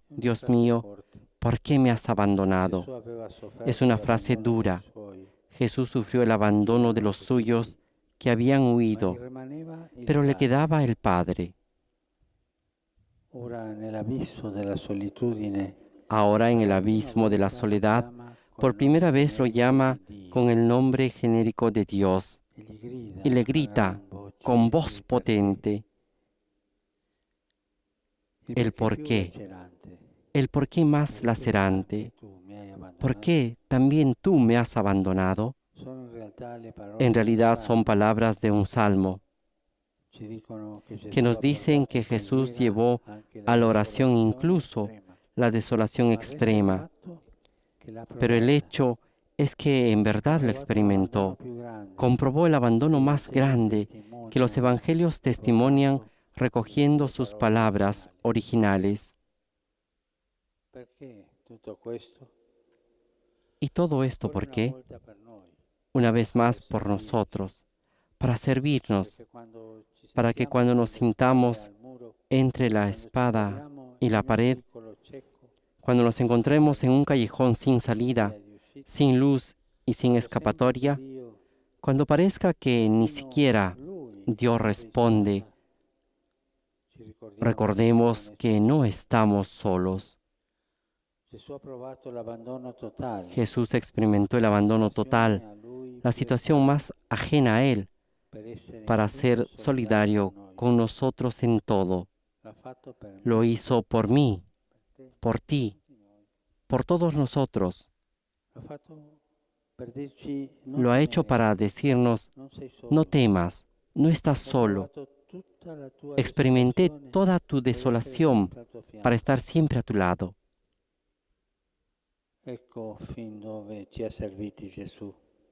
Speaker 1: ¿por qué me has abandonado? Es una frase dura. Jesús sufrió el abandono de los suyos que habían huido, pero le quedaba el Padre. Ahora, en el abismo de la soledad, por primera vez lo llama con el nombre genérico de Dios y le grita con voz potente el por qué más lacerante. ¿Por qué también tú me has abandonado? En realidad son palabras de un salmo que nos dicen que Jesús llevó a la oración incluso la desolación extrema. Pero el hecho es que en verdad lo experimentó. Comprobó el abandono más grande que los evangelios testimonian recogiendo sus palabras originales. ¿Y todo esto por qué? Una vez más por nosotros, para servirnos, para que cuando nos sintamos entre la espada y la pared, cuando nos encontremos en un callejón sin salida, sin luz y sin escapatoria, cuando parezca que ni siquiera Dios responde, recordemos que no estamos solos. Jesús experimentó el abandono total, la situación más ajena a Él, para ser solidario con nosotros en todo. Lo hizo por mí, por ti, por todos nosotros. Lo ha hecho para decirnos: no temas, no estás solo. Experimenté toda tu desolación para estar siempre a tu lado.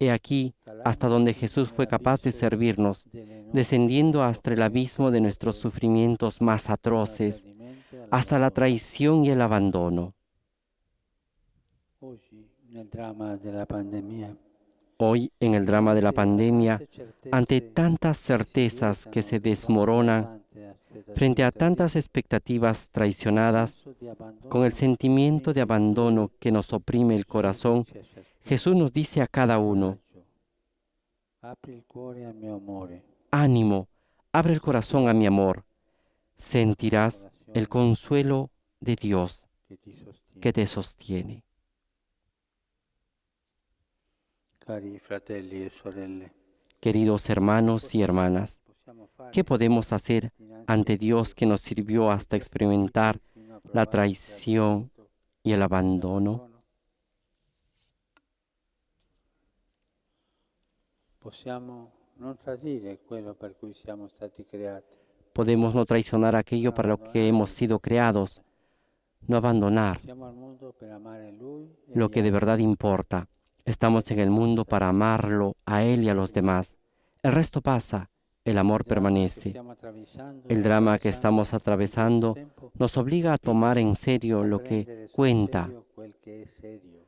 Speaker 1: He aquí hasta donde Jesús fue capaz de servirnos, descendiendo hasta el abismo de nuestros sufrimientos más atroces, hasta la traición y el abandono. Hoy, en el drama de la pandemia, ante tantas certezas que se desmoronan, frente a tantas expectativas traicionadas, con el sentimiento de abandono que nos oprime el corazón, Jesús nos dice a cada uno: ánimo, abre el corazón a mi amor, sentirás el consuelo de Dios. que te sostiene.
Speaker 7: Cari fratelli e sorelle,
Speaker 1: Queridos hermanos y hermanas,
Speaker 7: possiamo fare
Speaker 1: ¿qué podemos hacer
Speaker 7: dinanzi
Speaker 1: ante
Speaker 7: a
Speaker 1: Dios que nos sirvió hasta experimentar
Speaker 7: fino a
Speaker 1: la
Speaker 7: provare
Speaker 1: traición y el abandono?
Speaker 7: Possiamo non tradire quello per cui siamo stati creati.
Speaker 1: Podemos no traicionar aquello para lo que hemos sido creados, no abandonar
Speaker 7: Siamo al mondo per amare Lui e
Speaker 1: lo
Speaker 7: gli
Speaker 1: que de verdad
Speaker 7: altri.
Speaker 1: importa. Estamos en el mundo para amarlo a Él y a los demás. El resto pasa, el amor
Speaker 7: Il dramma che
Speaker 1: permanece.
Speaker 7: stiamo attraversando
Speaker 1: El
Speaker 7: e
Speaker 1: drama que
Speaker 7: attraversando
Speaker 1: estamos atravesando
Speaker 7: in questo tempo
Speaker 1: nos obliga a tomar en serio
Speaker 7: a
Speaker 1: lo
Speaker 7: prendere
Speaker 1: que
Speaker 7: sul
Speaker 1: cuenta,
Speaker 7: serio quel che è serio,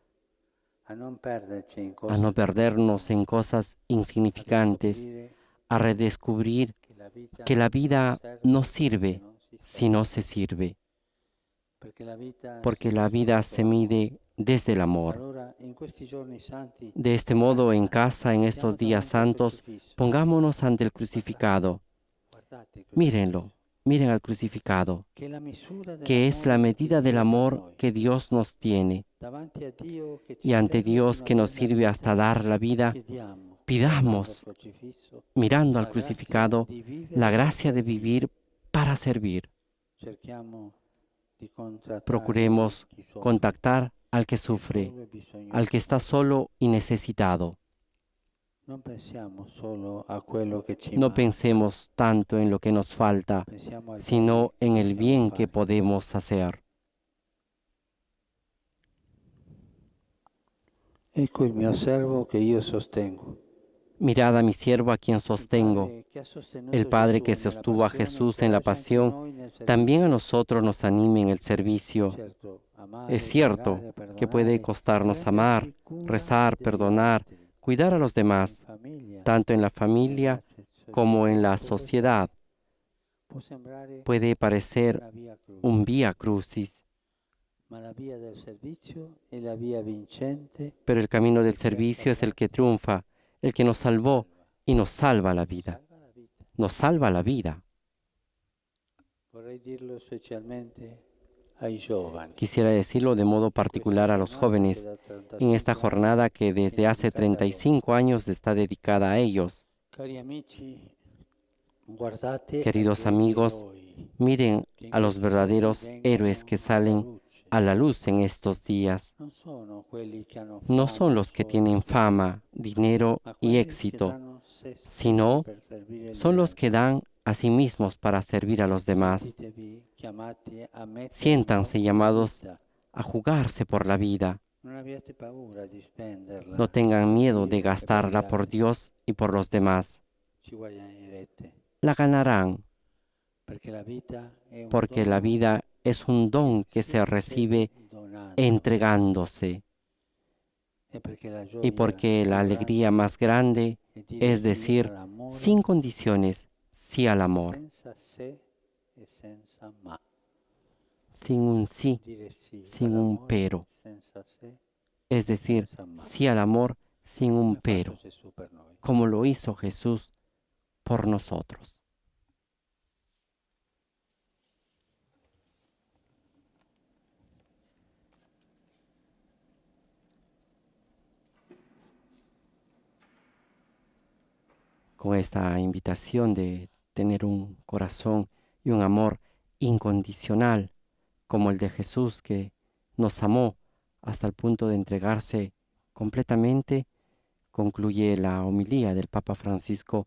Speaker 7: a non perderci in
Speaker 1: a
Speaker 7: cose
Speaker 1: no perdernos en cosas
Speaker 7: a
Speaker 1: insignificantes,
Speaker 7: riscoprire
Speaker 1: a redescubrir que la vida no sirve si no se sirve, porque la vida se mide desde el amor.
Speaker 7: Allora, in questi giorni santi,
Speaker 1: De este modo, en casa, en estos días santos, pongámonos ante el crucificado.
Speaker 7: guardate il
Speaker 1: Mírenlo, miren al crucificado,
Speaker 7: che è la misura
Speaker 1: que es la
Speaker 7: dell'amore
Speaker 1: medida
Speaker 7: di
Speaker 1: del
Speaker 7: Dio per
Speaker 1: amor
Speaker 7: noi.
Speaker 1: que Dios nos tiene.
Speaker 7: Davanti a Dio che ci
Speaker 1: Y ante
Speaker 7: serve
Speaker 1: Dios
Speaker 7: fino a
Speaker 1: que nos
Speaker 7: dar la
Speaker 1: sirve
Speaker 7: vita,
Speaker 1: hasta dar la vida,
Speaker 7: chiediamo,
Speaker 1: pidamos,
Speaker 7: guardando al crocifisso,
Speaker 1: mirando al
Speaker 7: la grazia
Speaker 1: crucificado,
Speaker 7: di vivere
Speaker 1: la
Speaker 7: per
Speaker 1: gracia de
Speaker 7: servire.
Speaker 1: vivir para servir.
Speaker 7: Cerchiamo di contrattare
Speaker 1: Procuremos
Speaker 7: chi soffre,
Speaker 1: contactar al que
Speaker 7: chi è
Speaker 1: sufre,
Speaker 7: solo e bisognoso.
Speaker 1: al que está solo y necesitado.
Speaker 7: Non pensiamo solo a quello che ci
Speaker 1: No
Speaker 7: manca,
Speaker 1: pensemos tanto en lo que nos falta,
Speaker 7: pensiamo al
Speaker 1: sino
Speaker 7: bene
Speaker 1: en
Speaker 7: che
Speaker 1: el
Speaker 7: possiamo
Speaker 1: bien que
Speaker 7: fare.
Speaker 1: podemos hacer.
Speaker 7: Ecco il mio servo che io sostengo.
Speaker 1: Mirad a mi siervo a quien sostengo. El Padre que
Speaker 7: Gesù
Speaker 1: sostuvo a Jesús en la pasión, también a nosotros nos anime en el servicio. Es cierto que puede costarnos amar, rezar, perdonar, cuidar a los demás, tanto en la familia como en la sociedad. Puede parecer un vía crucis,
Speaker 7: ma la via del servizio è la via vincente.
Speaker 1: pero el camino del servicio es el que triunfa, el que nos salvó y nos salva la vida. Nos salva la vida.
Speaker 7: Vorrei dirlo specialmente ai giovani.
Speaker 1: Quisiera decirlo de modo particular a los jóvenes en esta jornada que desde hace 35 años está dedicada a ellos.
Speaker 7: Cari amici, guardate
Speaker 1: Queridos
Speaker 7: agli
Speaker 1: amigos,
Speaker 7: eroi
Speaker 1: miren
Speaker 7: che in
Speaker 1: a los
Speaker 7: questi
Speaker 1: verdaderos
Speaker 7: giorni
Speaker 1: héroes que
Speaker 7: vengono
Speaker 1: salen
Speaker 7: alla luce.
Speaker 1: a la luz en estos días.
Speaker 7: Non sono quelli che hanno
Speaker 1: No
Speaker 7: fama,
Speaker 1: son los que
Speaker 7: soldi,
Speaker 1: tienen fama, dinero
Speaker 7: ma
Speaker 1: y
Speaker 7: quelli che
Speaker 1: éxito,
Speaker 7: danno se stessi
Speaker 1: sino
Speaker 7: per servire gli
Speaker 1: son los
Speaker 7: altri.
Speaker 1: que dan a sí mismos para servir a los demás.
Speaker 7: Sentitevi chiamati a mettere
Speaker 1: Siéntanse
Speaker 7: in
Speaker 1: llamados
Speaker 7: vita.
Speaker 1: a jugarse por la vida.
Speaker 7: Non abbiate paura di spenderla.
Speaker 1: No tengan miedo de
Speaker 7: Dio e per gli
Speaker 1: gastarla por
Speaker 7: altri.
Speaker 1: Dios y por los demás.
Speaker 7: Ci guadagnerete,
Speaker 1: La ganarán,
Speaker 7: perché la vita è un
Speaker 1: porque la
Speaker 7: dono
Speaker 1: vida es un don que
Speaker 7: si
Speaker 1: se recibe
Speaker 7: donando,
Speaker 1: entregándose,
Speaker 7: e perché la
Speaker 1: y
Speaker 7: gioia
Speaker 1: porque la
Speaker 7: più
Speaker 1: alegría
Speaker 7: grande
Speaker 1: más grande
Speaker 7: è dire
Speaker 1: es
Speaker 7: sì
Speaker 1: decir,
Speaker 7: all'amore
Speaker 1: sin condiciones, sí al amor,
Speaker 7: senza se e senza ma.
Speaker 1: sin un sí,
Speaker 7: Dire sì
Speaker 1: sin un
Speaker 7: all'amore
Speaker 1: pero,
Speaker 7: senza se
Speaker 1: es decir,
Speaker 7: senza ma.
Speaker 1: sí al amor sin un
Speaker 7: Come ha fatto
Speaker 1: pero,
Speaker 7: Gesù per noi.
Speaker 1: como lo hizo Jesús por nosotros. Con esta invitación de tener un corazón y un amor incondicional como el de Jesús, que nos amó hasta el punto de entregarse completamente, concluye la homilía del Papa Francisco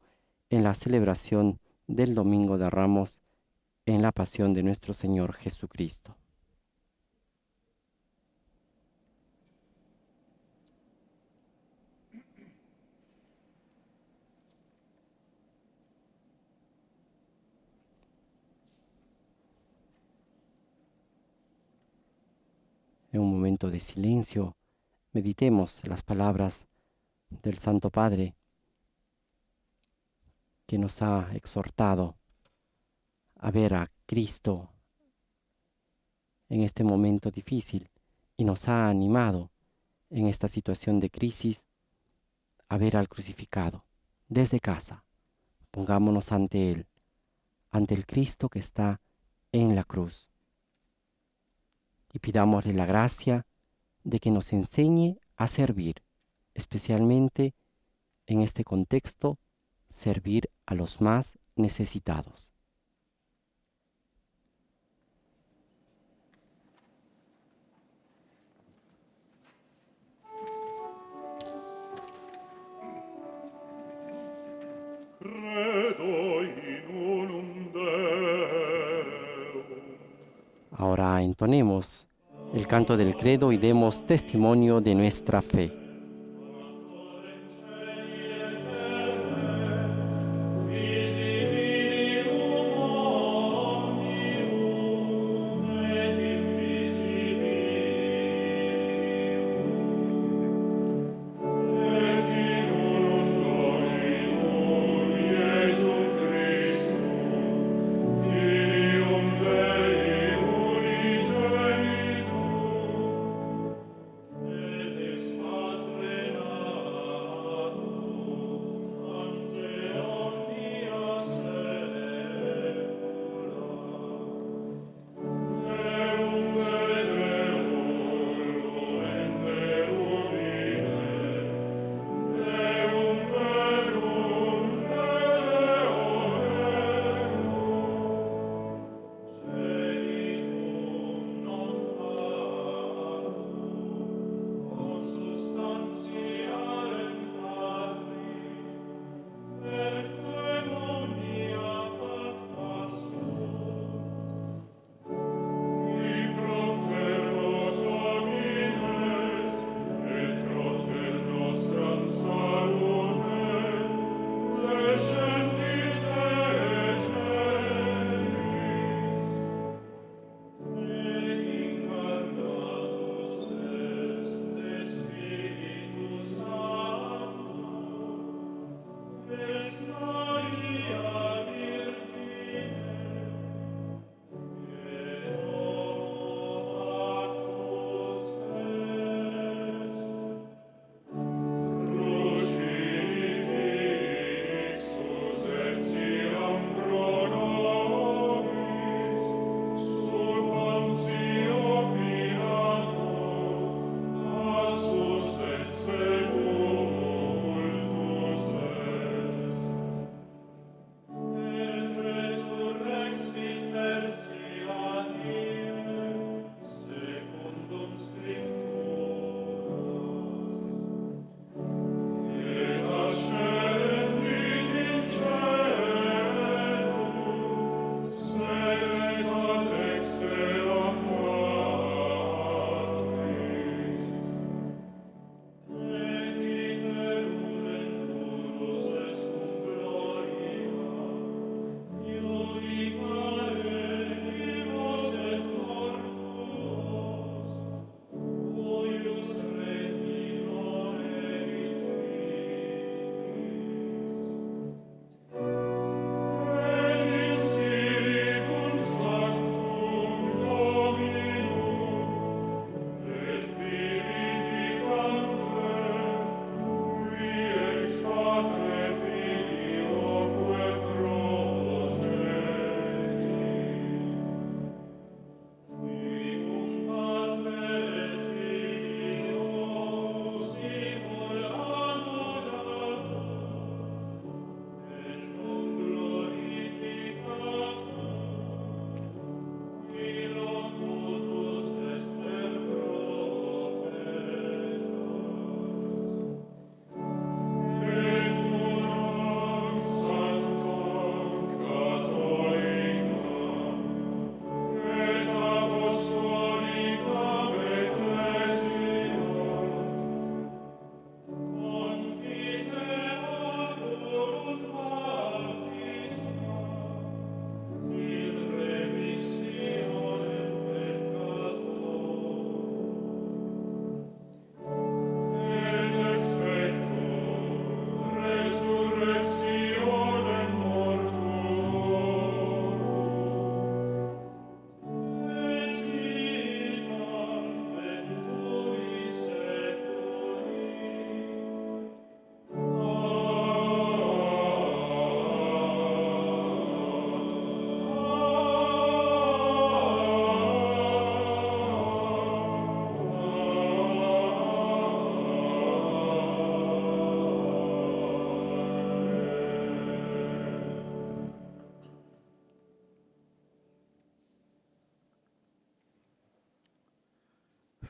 Speaker 1: en la celebración del Domingo de Ramos en la pasión de nuestro Señor Jesucristo. En un momento de silencio, meditemos las palabras del Santo Padre que nos ha exhortado a ver a Cristo en este momento difícil y nos ha animado en esta situación de crisis a ver al crucificado desde casa. Pongámonos ante Él, ante el Cristo que está en la cruz. y pidámosle la gracia de que nos enseñe a servir, especialmente en este contexto, servir a los más necesitados. Ahora entonemos el canto del credo y demos testimonio de nuestra fe.
Speaker 8: Spot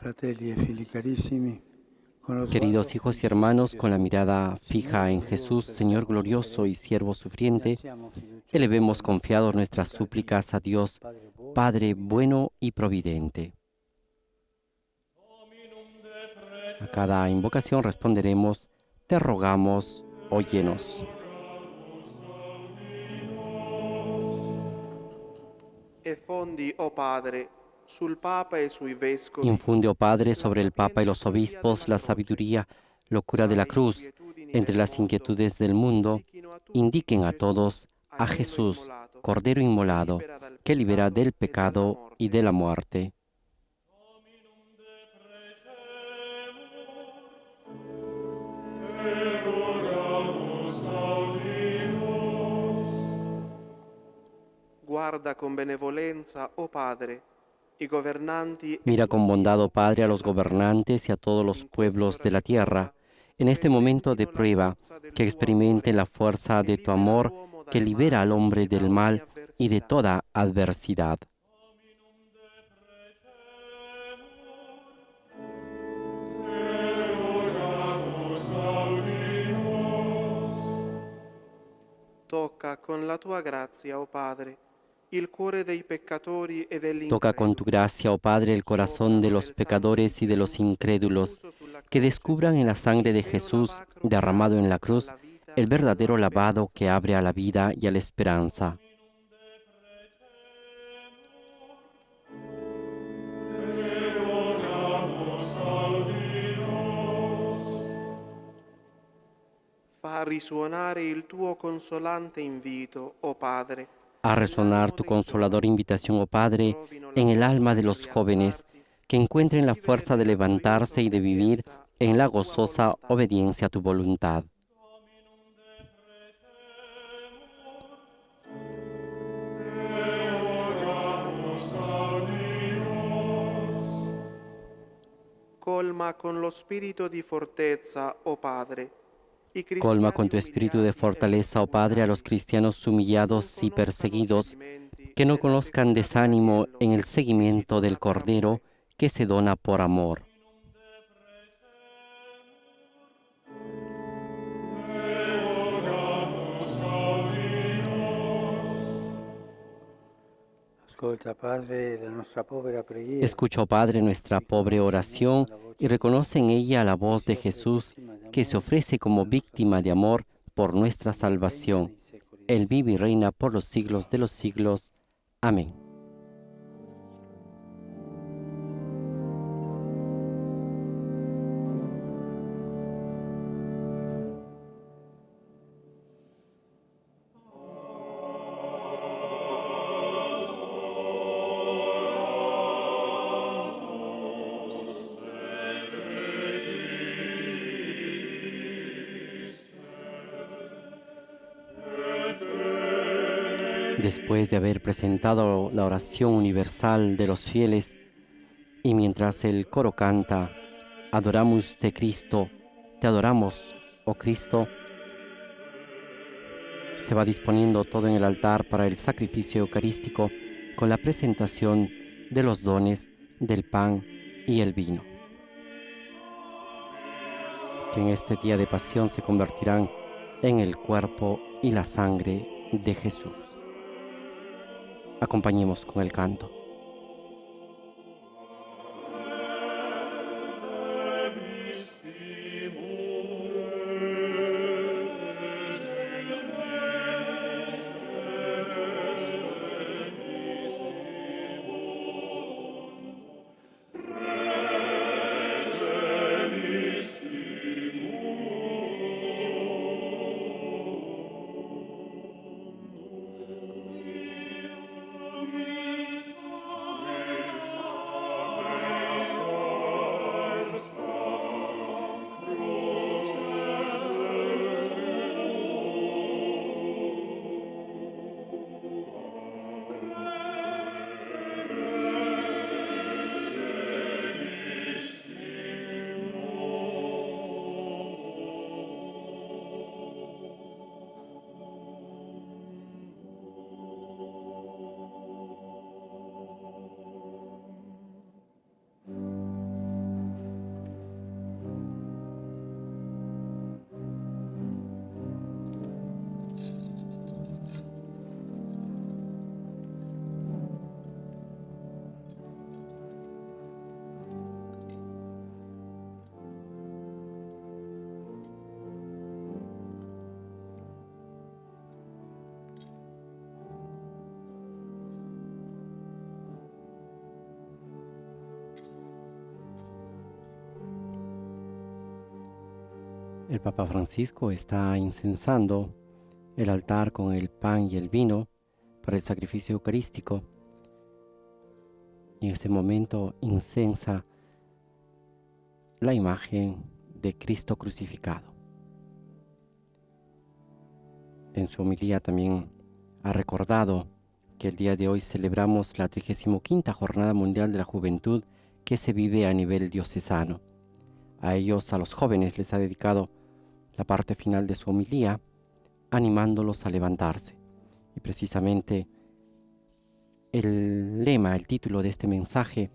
Speaker 7: Fratelli e figli carissimi, con lo
Speaker 1: Queridos
Speaker 7: sguardo
Speaker 1: hijos y
Speaker 7: fisso
Speaker 1: hermanos,
Speaker 7: in
Speaker 1: con la
Speaker 7: Gesù,
Speaker 1: mirada fija en Jesús, Señor glorioso y siervo sufriente,
Speaker 7: innalziamo
Speaker 1: elevemos
Speaker 7: fiduciosamente
Speaker 1: confiados
Speaker 7: le
Speaker 1: nuestras
Speaker 7: nostre
Speaker 1: súplicas a Dios,
Speaker 7: Padre buono,
Speaker 1: Padre
Speaker 7: providente.
Speaker 1: bueno y providente. A cada invocación responderemos, te rogamos, óyenos.
Speaker 2: E fondi, oh Padre, sul Papa e sui Vescovi,
Speaker 1: Infunde, oh Padre,
Speaker 2: la
Speaker 1: sobre el Papa y
Speaker 2: sapiente
Speaker 1: los
Speaker 2: teoria
Speaker 1: obispos
Speaker 2: della
Speaker 1: la
Speaker 2: croce,
Speaker 1: sabiduría, locura de la
Speaker 2: dalle
Speaker 1: cruz.
Speaker 2: inquietudini
Speaker 1: Entre
Speaker 2: del
Speaker 1: las
Speaker 2: mondo,
Speaker 1: inquietudes del mundo,
Speaker 2: indichino a tutti
Speaker 1: indiquen a
Speaker 2: Gesù,
Speaker 1: todos a
Speaker 2: agnello
Speaker 1: Jesús,
Speaker 2: immolato,
Speaker 1: Cordero inmolado, que libera del
Speaker 2: e dalla
Speaker 1: pecado y
Speaker 2: morte.
Speaker 1: de la muerte.
Speaker 2: Guarda con benevolenza, oh Padre, i governanti e
Speaker 1: Mira con
Speaker 2: tutti i
Speaker 1: bondad, oh
Speaker 2: popoli
Speaker 1: Padre, a los
Speaker 2: della terra.
Speaker 1: gobernantes y a todos los
Speaker 2: In
Speaker 1: pueblos
Speaker 2: quest'ora
Speaker 1: de la
Speaker 2: di
Speaker 1: tierra,
Speaker 2: prova,
Speaker 1: en este momento de
Speaker 2: sperimentino la
Speaker 1: prueba,
Speaker 2: forza del
Speaker 1: que
Speaker 2: tuo
Speaker 1: experimenten
Speaker 2: amore,
Speaker 1: la fuerza
Speaker 2: che
Speaker 1: de tu
Speaker 2: libera
Speaker 1: amor,
Speaker 2: l'uomo
Speaker 1: que
Speaker 2: dal
Speaker 1: libera al
Speaker 2: male
Speaker 1: hombre
Speaker 2: e da
Speaker 1: del
Speaker 2: ogni
Speaker 1: mal y de
Speaker 2: avversità.
Speaker 1: toda adversidad.
Speaker 2: Tocca con la tua grazia, oh Padre, il cuore dei peccatori e degli
Speaker 1: Toca con tu
Speaker 2: increduli.
Speaker 1: gracia, oh Padre, el corazón de
Speaker 2: Scoprano
Speaker 1: los
Speaker 2: nel sangue
Speaker 1: pecadores
Speaker 2: di
Speaker 1: y de los
Speaker 2: Gesù,
Speaker 1: incrédulos,
Speaker 2: effuso sulla
Speaker 1: que
Speaker 2: croce,
Speaker 1: descubran en la sangre
Speaker 2: il
Speaker 1: de
Speaker 2: vero
Speaker 1: Jesús
Speaker 2: lavacro che
Speaker 1: derramado en
Speaker 2: apre
Speaker 1: la cruz
Speaker 2: alla vita
Speaker 1: el
Speaker 2: e alla
Speaker 1: verdadero lavado
Speaker 2: speranza.
Speaker 1: que abre a la vida y a la esperanza.
Speaker 2: Fa risuonare il tuo consolante invito, oh Padre,
Speaker 1: A resonar tu consoladora invitación, oh Padre, en el alma de los jóvenes, que encuentren la fuerza de levantarse y de vivir en la gozosa obediencia a tu voluntad.
Speaker 2: colma con lo spirito di fortezza, oh Padre, i
Speaker 1: Colma
Speaker 2: cristiani
Speaker 1: con tu espíritu de
Speaker 2: umiliati e
Speaker 1: fortaleza, oh Padre, a los
Speaker 2: perseguitati,
Speaker 1: cristianos humillados y
Speaker 2: non conoscano
Speaker 1: perseguidos,
Speaker 2: cedimenti
Speaker 1: que no
Speaker 2: nella
Speaker 1: conozcan
Speaker 2: seguita
Speaker 1: desánimo
Speaker 2: dell'agnello
Speaker 1: en el
Speaker 2: che si
Speaker 1: seguimiento del
Speaker 2: dona per
Speaker 1: Cordero
Speaker 2: amore.
Speaker 1: que se dona por amor.
Speaker 7: Ascolta, Padre, la nostra povera preghiera.
Speaker 1: Escucha, oh Padre, nuestra pobre oración y reconoce en ella la voz de Jesús que se ofrece como víctima de amor por nuestra salvación. Él vive y reina por los siglos de los siglos. Amén. Después de haber presentado la oración universal de los fieles y mientras el coro canta, adoramos de Cristo, te adoramos, oh Cristo, se va disponiendo todo en el altar para el sacrificio eucarístico con la presentación de los dones del pan y el vino, que en este día de pasión se convertirán en el cuerpo y la sangre de Jesús. Acompañemos con el canto. El Papa Francisco está incensando el altar con el pan y el vino para el sacrificio eucarístico. Y en este momento incensa la imagen de Cristo crucificado. En su homilía también ha recordado que el día de hoy celebramos la 35ª Jornada Mundial de la Juventud que se vive a nivel diocesano. A ellos, a los jóvenes, les ha dedicado la parte final de su homilía, animándolos a levantarse. Y precisamente el lema, el título de este mensaje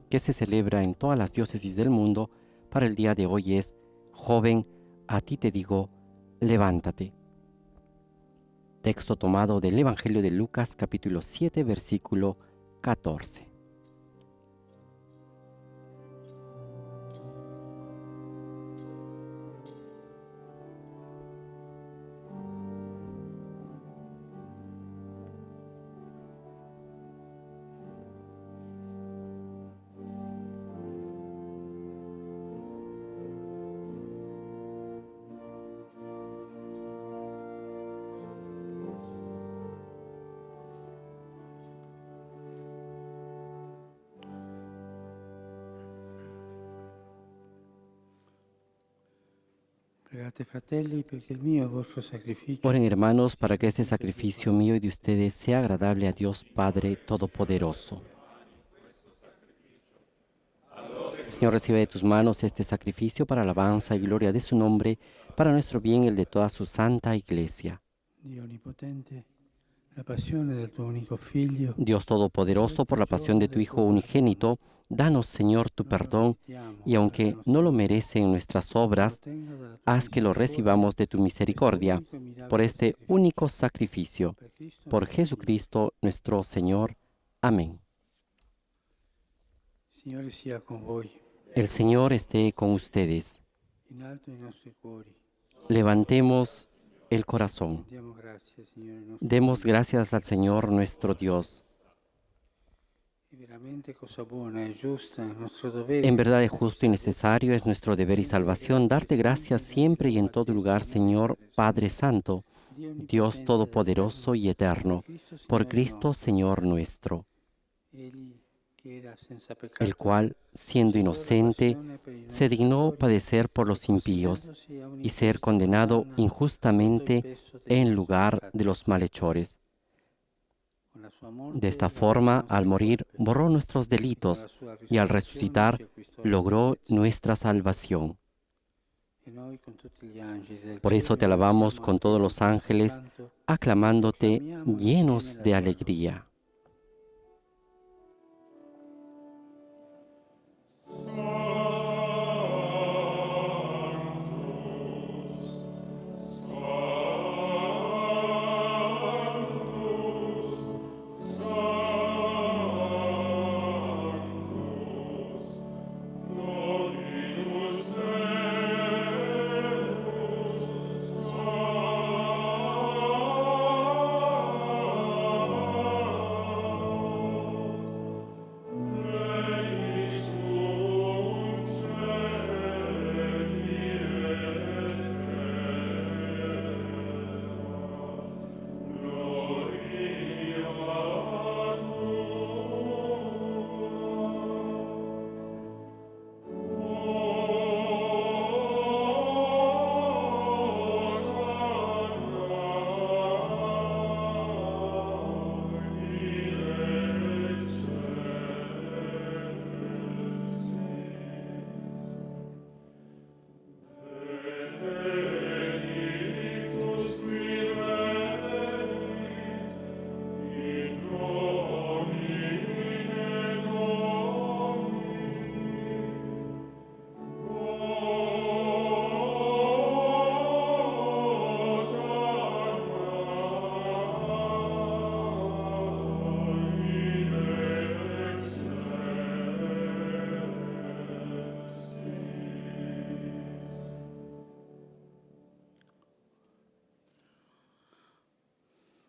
Speaker 1: que se celebra en todas las diócesis del mundo para el día de hoy es: Joven, a ti te digo, levántate. Texto tomado del Evangelio de Lucas, capítulo 7, versículo 14.
Speaker 7: Pregate, fratelli, perché il mio e il vostro sacrificio
Speaker 1: Oren, hermanos, para que este sacrificio mío y de ustedes sea agradable a Dios Padre Todopoderoso. Señor, recibe de tus manos este sacrificio para alabanza y gloria de su nombre, para nuestro bien y el de toda su santa Iglesia.
Speaker 7: Dio onnipotente, la passione del tuo unico figlio.
Speaker 1: Dios Todopoderoso, por la pasión de tu Hijo unigénito, danos, Señor, tu perdón, y aunque no lo merecen nuestras obras, haz que lo recibamos de tu misericordia por este único sacrificio. Por Jesucristo nuestro Señor. Amén.
Speaker 7: Signore sia con voi,
Speaker 1: El Señor esté con ustedes.
Speaker 7: in alto i nostri cuori.
Speaker 1: Levantemos el corazón.
Speaker 7: Diamo grazie, Signore nostro.
Speaker 1: Demos gracias al Señor nuestro Dios.
Speaker 7: È veramente cosa buona e giusta, è nostro dovere.
Speaker 1: En verdad es justo y necesario, es nuestro deber y salvación darte gracias siempre y en todo lugar, Señor Padre Santo, Dios Todopoderoso y Eterno, por Cristo Señor nuestro,
Speaker 7: Egli che era senza peccato,
Speaker 1: el cual, siendo inocente, se dignó padecer por los impíos y ser condenado injustamente en lugar de los malhechores. De esta forma, al morir, borró nuestros delitos y al resucitar, logró nuestra salvación. Por eso te alabamos con todos los ángeles, aclamándote llenos de alegría.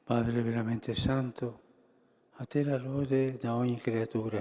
Speaker 7: Padre veramente santo, a te la lode da ogni creatura.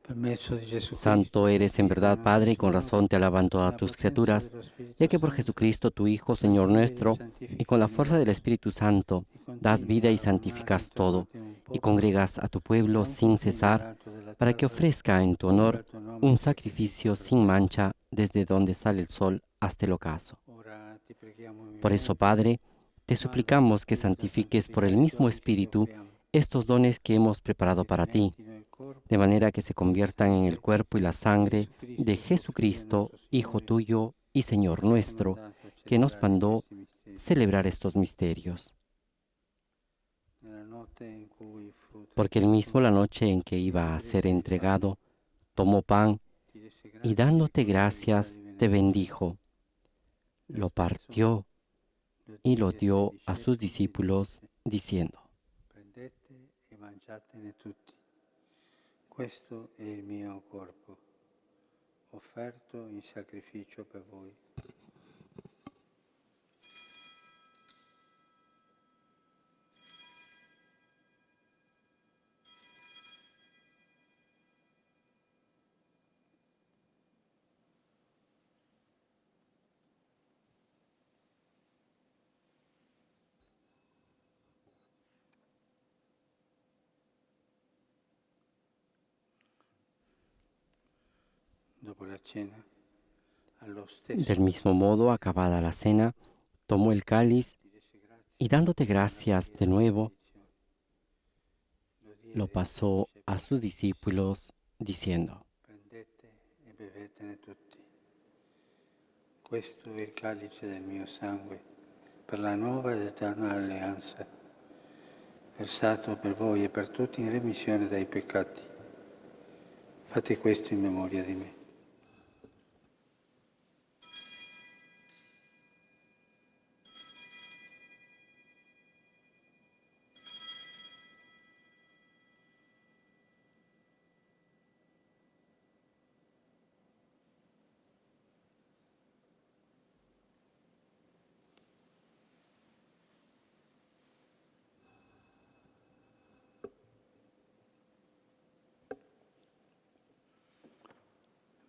Speaker 7: per mezzo di Gesù
Speaker 1: Santo
Speaker 7: Cristo,
Speaker 1: eres en verdad,
Speaker 7: nostro
Speaker 1: Padre, y con
Speaker 7: Signore,
Speaker 1: razón te alaban todas
Speaker 7: la
Speaker 1: tus
Speaker 7: potenza
Speaker 1: criaturas,
Speaker 7: dello Spirito
Speaker 1: ya que por
Speaker 7: Santo,
Speaker 1: Jesucristo, tu Hijo, Señor
Speaker 7: vivi e
Speaker 1: nuestro, y con la fuerza del Espíritu Santo,
Speaker 7: e
Speaker 1: das
Speaker 7: continui
Speaker 1: vida y
Speaker 7: a radunare
Speaker 1: santificas todo,
Speaker 7: intorno a te un
Speaker 1: y
Speaker 7: popolo
Speaker 1: congregas a tu
Speaker 7: da
Speaker 1: pueblo
Speaker 7: un
Speaker 1: sin
Speaker 7: confine
Speaker 1: cesar,
Speaker 7: all'altro della
Speaker 1: para que
Speaker 7: terra,
Speaker 1: ofrezca en tu honor
Speaker 7: offra il tuo nome
Speaker 1: un
Speaker 7: in sacrificio
Speaker 1: sacrificio sin
Speaker 7: perfetto.
Speaker 1: mancha desde donde sale el sol hasta el ocaso.
Speaker 7: Ora ti preghiamo
Speaker 1: Por eso,
Speaker 7: vivamente,
Speaker 1: Padre, te
Speaker 7: manda
Speaker 1: suplicamos que
Speaker 7: Spirito a
Speaker 1: santifiques por el
Speaker 7: santificare i
Speaker 1: mismo
Speaker 7: doni che ti
Speaker 1: Espíritu
Speaker 7: offriamo,
Speaker 1: estos dones que hemos preparado
Speaker 7: che
Speaker 1: para ti,
Speaker 7: diventino il corpo
Speaker 1: de manera que se
Speaker 7: e il
Speaker 1: conviertan en el
Speaker 7: sangue
Speaker 1: cuerpo y la
Speaker 7: di
Speaker 1: sangre de
Speaker 7: Gesù Cristo, tuo Figlio e
Speaker 1: Jesucristo,
Speaker 7: nostro
Speaker 1: Hijo
Speaker 7: Signore,
Speaker 1: tuyo y Señor
Speaker 7: che ci ha
Speaker 1: nuestro,
Speaker 7: comandato a
Speaker 1: que nos
Speaker 7: celebrare
Speaker 1: mandó
Speaker 7: questi misteri.
Speaker 1: celebrar estos misterios.
Speaker 7: Nella notte in cui fu
Speaker 1: Porque él mismo, la
Speaker 7: trasmesso,
Speaker 1: noche en que iba a ser entregado, tomó pan
Speaker 7: ti desse grazie
Speaker 1: y dándote
Speaker 7: con la verità
Speaker 1: gracias
Speaker 7: di
Speaker 1: te
Speaker 7: benedizione.
Speaker 1: bendijo, lo partió y lo
Speaker 7: diede ai
Speaker 1: dio
Speaker 7: suoi
Speaker 1: a sus
Speaker 7: discepoli e
Speaker 1: discípulos,
Speaker 7: disse:
Speaker 1: diciendo:
Speaker 7: prendete e mangiatene tutti. Questo è il mio corpo, offerto in sacrificio per voi. Dopo la cena, allo stesso
Speaker 1: Del mismo modo, acabada la cena, tomó el cáliz
Speaker 7: ti desse grazie
Speaker 1: y dándote gracias de nuevo,
Speaker 7: lo diede
Speaker 1: lo
Speaker 7: ai
Speaker 1: pasó
Speaker 7: suoi
Speaker 1: a sus discípulos, diciendo:
Speaker 7: prendete e bevetene tutti. Questo è il calice del mio sangue, per la nuova ed eterna alleanza, versato per voi e per tutti in remissione dei peccati. Fate questo in memoria di me.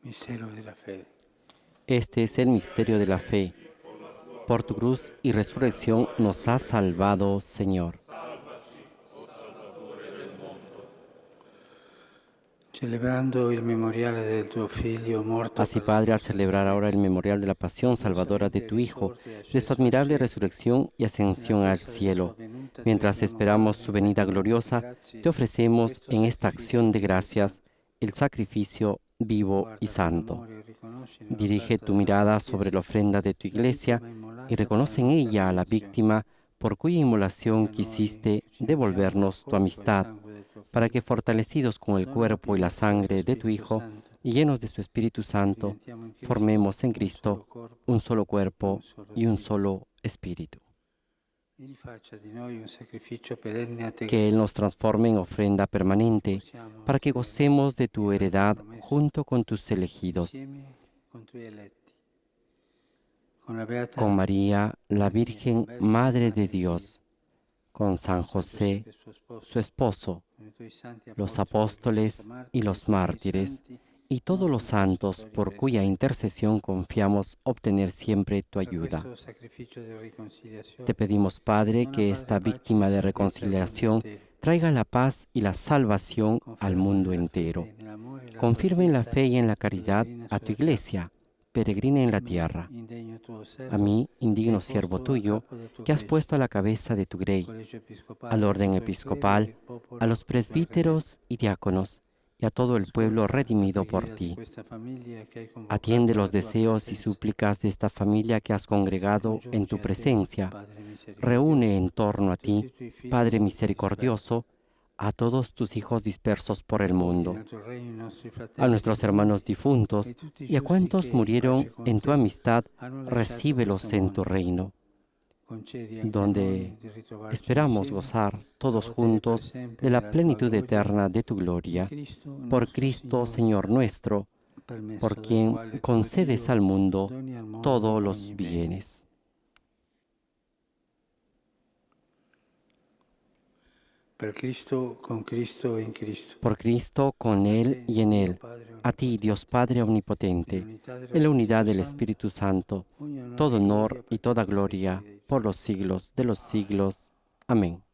Speaker 7: Mistero della fede.
Speaker 1: Este es el misterio de la fe. Por tu cruz y resurrección nos has salvado, Señor.
Speaker 7: Celebrando il memoriale del tuo Figlio morto
Speaker 1: Así,
Speaker 7: per la
Speaker 1: Padre, al
Speaker 7: nostra
Speaker 1: celebrar ahora el
Speaker 7: salvezza,
Speaker 1: memorial de la pasión salvadora de tu Hijo,
Speaker 7: risorto e
Speaker 1: de su
Speaker 7: asceso al
Speaker 1: admirable
Speaker 7: cielo,
Speaker 1: resurrección y ascensión
Speaker 7: nella
Speaker 1: al
Speaker 7: attesa della sua
Speaker 1: cielo,
Speaker 7: venuta, ti
Speaker 1: mientras
Speaker 7: offriamo
Speaker 1: esperamos su venida
Speaker 7: con
Speaker 1: gloriosa,
Speaker 7: grazie
Speaker 1: te ofrecemos
Speaker 7: questo
Speaker 1: en esta
Speaker 7: sacrificio
Speaker 1: acción de
Speaker 7: vivo e
Speaker 1: gracias
Speaker 7: santo.
Speaker 1: el sacrificio vivo
Speaker 7: Guarda
Speaker 1: y
Speaker 7: con
Speaker 1: santo.
Speaker 7: amore e riconosci
Speaker 1: Dirige
Speaker 7: nell'offerta
Speaker 1: tu
Speaker 7: della
Speaker 1: mirada
Speaker 7: tua
Speaker 1: sobre la
Speaker 7: Chiesa
Speaker 1: ofrenda de tu
Speaker 7: la
Speaker 1: iglesia
Speaker 7: vittima immolata
Speaker 1: y
Speaker 7: per la
Speaker 1: reconoce en
Speaker 7: nostra
Speaker 1: ella a la
Speaker 7: redenzione.
Speaker 1: víctima por cuya inmolación
Speaker 7: E a noi
Speaker 1: quisiste
Speaker 7: che ci nutriamo del
Speaker 1: devolvernos tu
Speaker 7: corpo e
Speaker 1: amistad,
Speaker 7: sangue del tuo
Speaker 1: para
Speaker 7: Figlio,
Speaker 1: que fortalecidos con el
Speaker 7: dona la
Speaker 1: cuerpo y la
Speaker 7: pienezza dello
Speaker 1: sangre de tu
Speaker 7: Spirito
Speaker 1: Hijo
Speaker 7: Santo,
Speaker 1: y llenos de su Espíritu Santo,
Speaker 7: diventiamo in Cristo
Speaker 1: formemos en
Speaker 7: un
Speaker 1: Cristo
Speaker 7: solo corpo
Speaker 1: un solo
Speaker 7: e un
Speaker 1: cuerpo
Speaker 7: solo
Speaker 1: y un
Speaker 7: Spirito.
Speaker 1: solo espíritu.
Speaker 7: Egli faccia di noi un sacrificio perenne a te,
Speaker 1: Que Él nos transforme en ofrenda permanente,
Speaker 7: possiamo
Speaker 1: para que
Speaker 7: anche
Speaker 1: gocemos de tu
Speaker 7: vivere
Speaker 1: heredad
Speaker 7: promesso
Speaker 1: junto con tus elegidos,
Speaker 7: insieme con tuoi eletti, con la Beata
Speaker 1: con María, la
Speaker 7: Maria,
Speaker 1: Virgen
Speaker 7: Vergine
Speaker 1: Madre
Speaker 7: Madre
Speaker 1: de
Speaker 7: di Dio,
Speaker 1: Dios, con San
Speaker 7: con San
Speaker 1: José,
Speaker 7: Giuseppe suo sposo,
Speaker 1: su esposo,
Speaker 7: con i tuoi santi
Speaker 1: los
Speaker 7: apostoli,
Speaker 1: apóstoles y los mártires, y todos los santos por cuya intercesión confiamos obtener siempre tu ayuda. Te pedimos, Padre, que esta víctima de reconciliación traiga la paz y la salvación al mundo entero. Confirme en la fe y en la caridad a tu iglesia, peregrina en la tierra. A mí, indigno siervo tuyo, que has puesto a la cabeza de tu grey, al orden episcopal, a los presbíteros y diáconos, y a todo el pueblo redimido por ti. Atiende los deseos y súplicas de esta familia que has congregado en tu presencia. Reúne en torno a ti, Padre misericordioso, a todos tus hijos dispersos por el mundo, a nuestros hermanos difuntos y a cuantos murieron en tu amistad, recíbelos en tu reino, donde esperamos gozar todos juntos de la plenitud eterna de tu gloria. Por Cristo, Señor nuestro, por quien concedes al mundo todos los bienes.
Speaker 7: Per Cristo, con Cristo e in Cristo.
Speaker 1: Por Cristo, con Él y en Él. A ti, Dios Padre Omnipotente, en la unidad del Espíritu Santo, todo honor y toda gloria por los siglos de los siglos. Amén.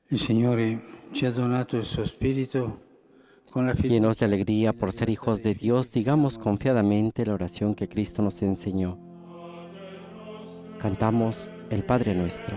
Speaker 7: Il Signore ci ha donato il suo Spirito con la fiducia.
Speaker 1: Llenos de alegría por ser hijos de Dios, digamos confiadamente la oración que Cristo nos enseñó. Cantamos el Padre Nuestro.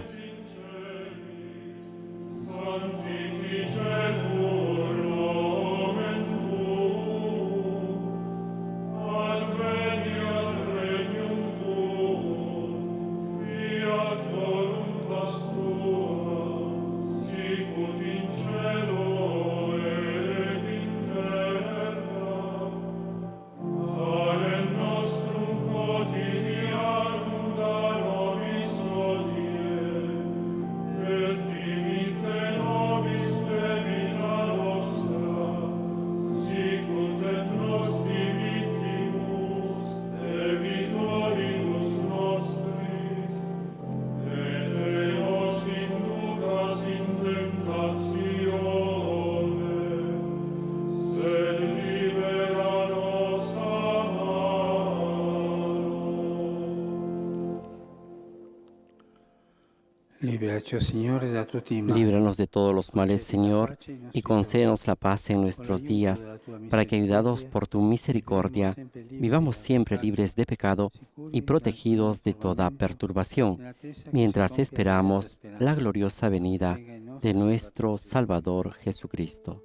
Speaker 1: Líbranos de todos los males, Señor, y concédenos la paz en nuestros días, para que, ayudados por tu misericordia, vivamos siempre libres de pecado y protegidos de toda perturbación, mientras esperamos la gloriosa venida de nuestro Salvador Jesucristo.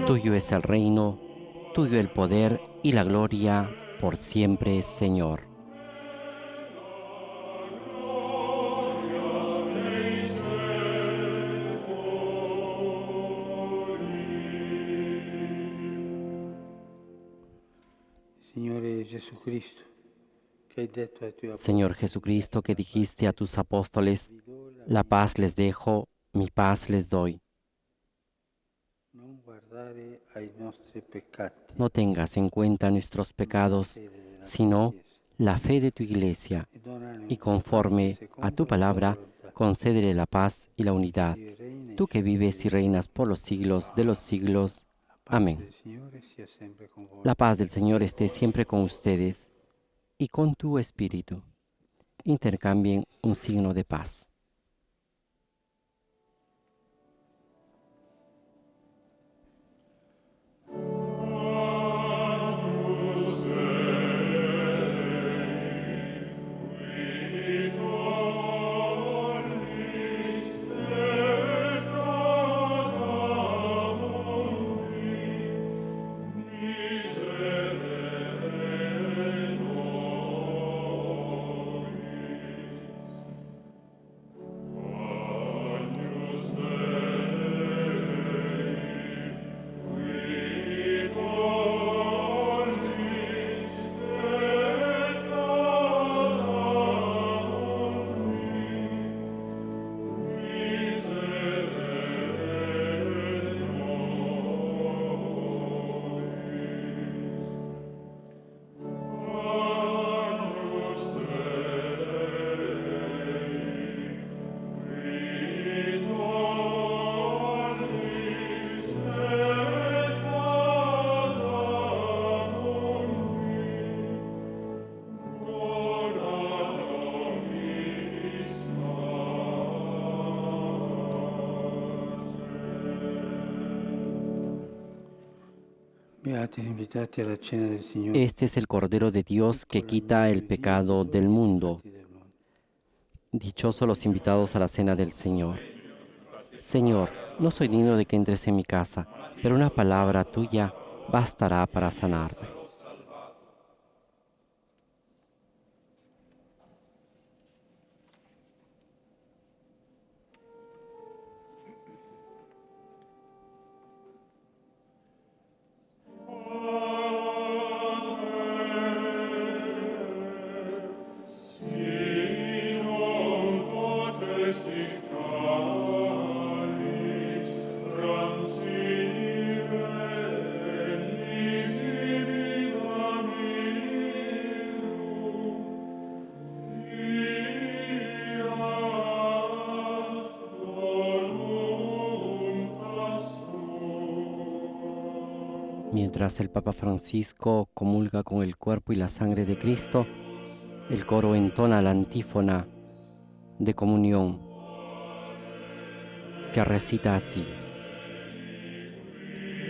Speaker 1: Tuyo es el reino, tuyo el poder y la gloria por siempre, Señor. Señor Jesucristo, que dijiste a tus apóstoles, la paz les dejo, mi paz les doy. No tengas en cuenta nuestros pecados, sino la fe de tu Iglesia, y conforme a tu palabra, concédele la paz y la unidad, tú que vives y reinas por los siglos de los siglos. Amén. La paz del Señor esté siempre con ustedes y con tu espíritu. Intercambien un signo de paz. Este es el Cordero de Dios que quita el pecado del mundo. Dichosos los invitados a la cena del Señor. Señor, no soy digno de que entres en mi casa, pero una palabra tuya bastará para sanarme.
Speaker 8: Sinum
Speaker 1: Mientras el Papa Francisco comulga con el cuerpo y la sangre de Cristo, el coro entona la antífona de comunión que recita así: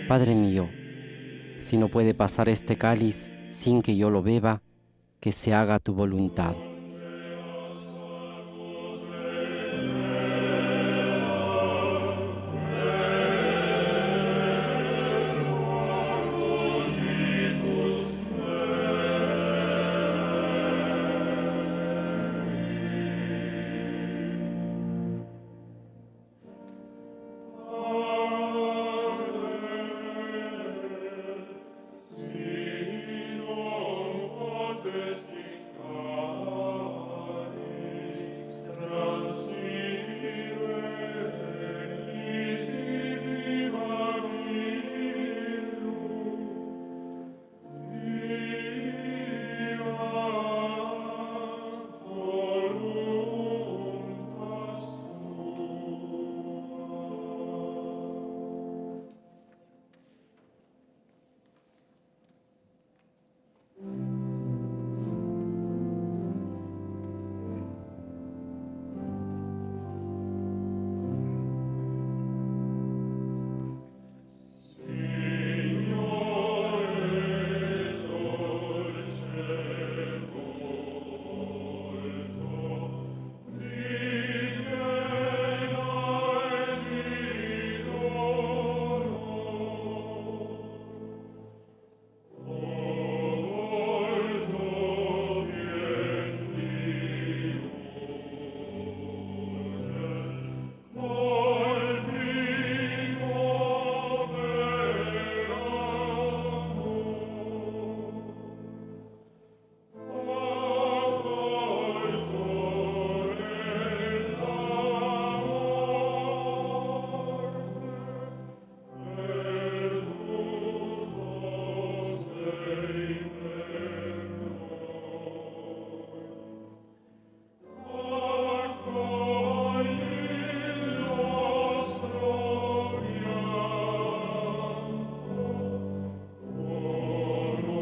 Speaker 1: Padre mío, si no puede pasar este cáliz sin que yo lo beba, que se haga tu voluntad.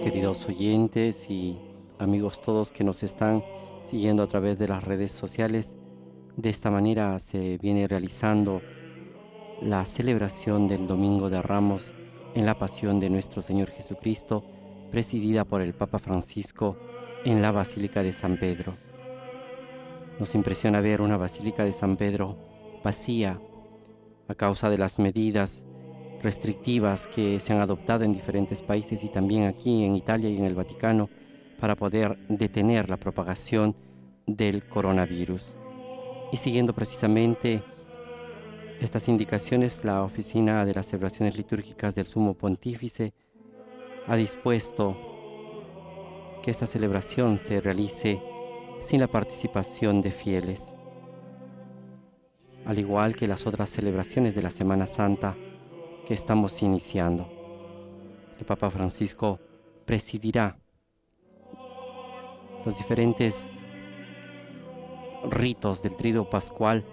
Speaker 1: Queridos oyentes y amigos todos que nos están siguiendo a través de las redes sociales, de esta manera se viene realizando la celebración del Domingo de Ramos en la Pasión de nuestro Señor Jesucristo, presidida por el Papa Francisco en la Basílica de San Pedro. Nos impresiona ver una Basílica de San Pedro vacía a causa de las medidas restrictivas que se han adoptado en diferentes países y también aquí en Italia y en el Vaticano para poder detener la propagación del coronavirus. Y siguiendo precisamente estas indicaciones, la Oficina de las Celebraciones Litúrgicas del Sumo Pontífice ha dispuesto que esta celebración se realice sin la participación de fieles, al igual que las otras celebraciones de la Semana Santa que estamos iniciando. El Papa Francisco presidirá los diferentes ritos del Tríduo Pascual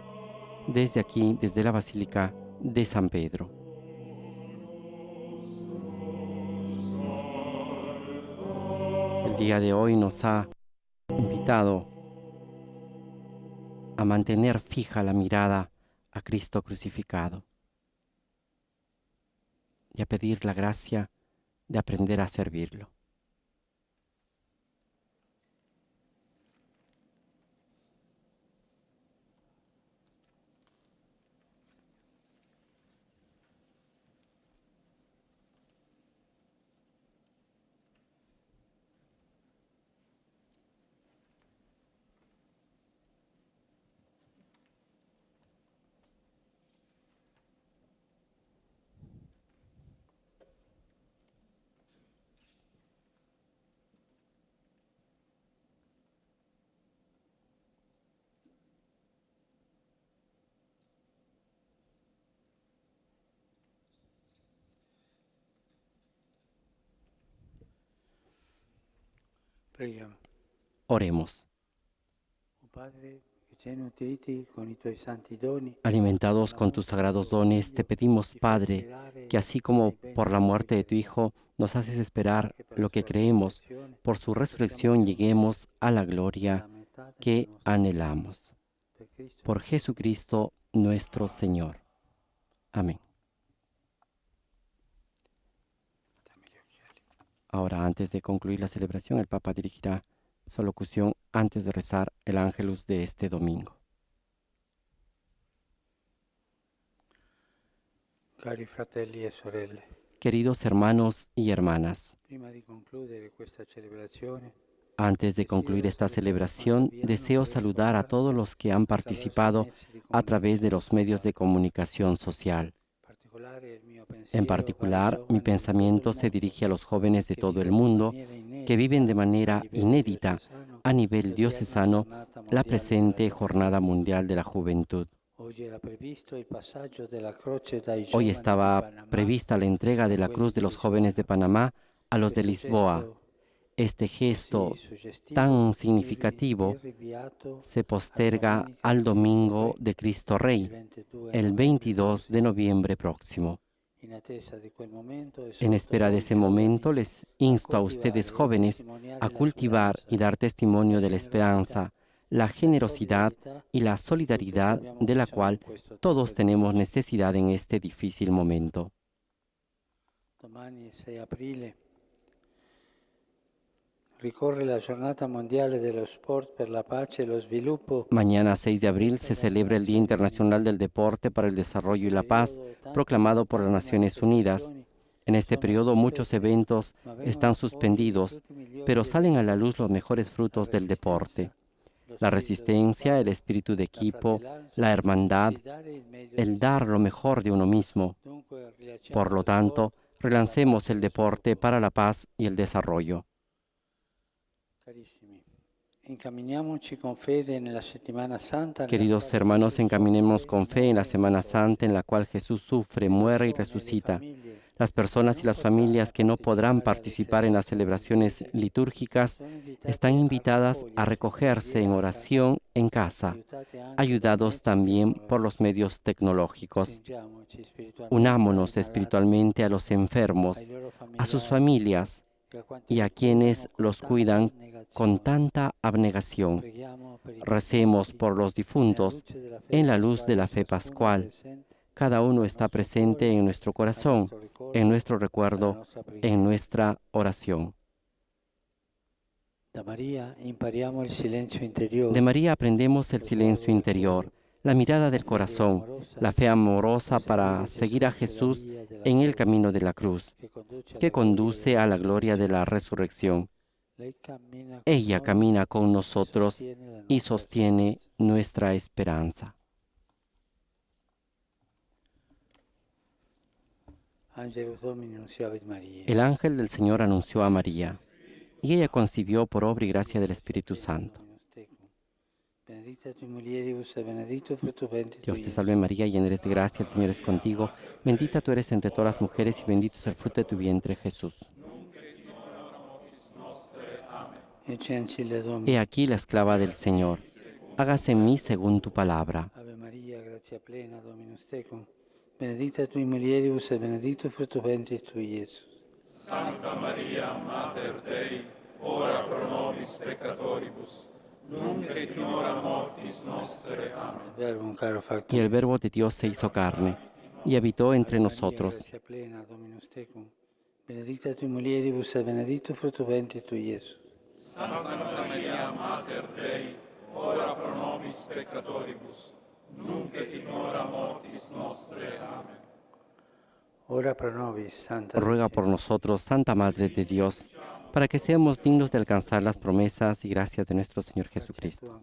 Speaker 1: desde aquí, desde la Basílica de San Pedro. El día de hoy nos ha invitado a mantener fija la mirada a Cristo crucificado y a pedir la gracia de aprender a servirlo.
Speaker 7: Preghiamo.
Speaker 1: Oremos.
Speaker 7: Oh Padre,
Speaker 1: Alimentados con tus sagrados dones, te pedimos, Padre, que así como por la muerte de tu Hijo nos haces esperar lo que creemos, por su resurrección lleguemos a la gloria que anhelamos. Por Jesucristo nuestro Señor. Amén. Ahora, antes de concluir la celebración, el Papa dirigirá su alocución antes de rezar el Ángelus de este domingo.
Speaker 7: Cari fratelli e sorelle,
Speaker 1: Queridos hermanos y hermanas,
Speaker 7: prima di concludere questa celebrazione,
Speaker 1: antes de concluir esta celebración, deseo saludar a todos los que han participado a través de los medios de comunicación social. En particular, mi pensamiento se dirige a los jóvenes de todo el mundo que viven de manera inédita a nivel diocesano la presente Jornada Mundial de la Juventud. Hoy estaba prevista la entrega de la Cruz de los Jóvenes de Panamá a los de Lisboa. Este gesto tan significativo se posterga al Domingo de Cristo Rey, el 22 de noviembre próximo. En espera de ese momento, les insto a ustedes jóvenes a cultivar y dar testimonio de la esperanza, la generosidad y la solidaridad de la cual todos tenemos necesidad en este difícil momento.
Speaker 7: Domani 6 aprile ricorre la Giornata Mondiale dello Sport per la Pace e lo Sviluppo.
Speaker 1: Mañana 6 de abril se celebra el Día Internacional del Deporte para el Desarrollo y la Paz, proclamado por las Naciones Unidas. En este periodo muchos eventos están suspendidos, pero salen a la luz los mejores frutos del deporte. La resistencia, el espíritu de equipo, la hermandad, el dar lo mejor de uno mismo. Por lo tanto, relancemos el deporte para la paz y el desarrollo. Queridos hermanos, encaminemos con fe en la Semana Santa en la cual Jesús sufre, muere y resucita. Las personas y las familias que no podrán participar en las celebraciones litúrgicas están invitadas a recogerse en oración en casa, ayudados también por los medios tecnológicos. Unámonos espiritualmente a los enfermos, a sus familias y a quienes los cuidan con tanta abnegación. Recemos por los difuntos en la luz de la fe pascual. Cada uno está presente en nuestro corazón, en nuestro recuerdo, en nuestra oración.
Speaker 7: De
Speaker 1: María aprendemos el silencio interior, la mirada del corazón, la fe amorosa para seguir a Jesús en el camino de la cruz, que conduce a la gloria de la resurrección. Ella camina con nosotros y sostiene nuestra esperanza. El ángel del Señor anunció a María, y ella concibió por obra y gracia del Espíritu Santo. Dios te salve María, llena eres de gracia, el Señor es contigo. Bendita tú eres entre todas las mujeres y bendito es el fruto de tu vientre, Jesús. He aquí la esclava del Señor. Hágase en mí según tu palabra.
Speaker 7: Ave María, gracia plena, Dominus tecum. Benedicta tui mulieribus et benedictus fructus ventris tui, Iesus.
Speaker 3: Santa Maria, Mater Dei, ora pro nobis peccatoribus, nunc et in hora mortis nostre. Amén.
Speaker 7: Verbum caro factum.
Speaker 1: Y el Verbo de Dios se hizo carne y habitó entre nosotros.
Speaker 7: Gracia plena, Dominus tecum. Benedicta tui mulieribus et benedictus fructus ventris tui, Iesus.
Speaker 3: Santa Maria, Mater Dei, ora pro nobis peccatoribus, nunc et in hora mortis nostre. Amén.
Speaker 7: Ora pro nobis, Santa.
Speaker 1: Ruega por nosotros, Santa Madre de Dios, para que seamos dignos de alcanzar las promesas y gracias de nuestro Señor Jesucristo.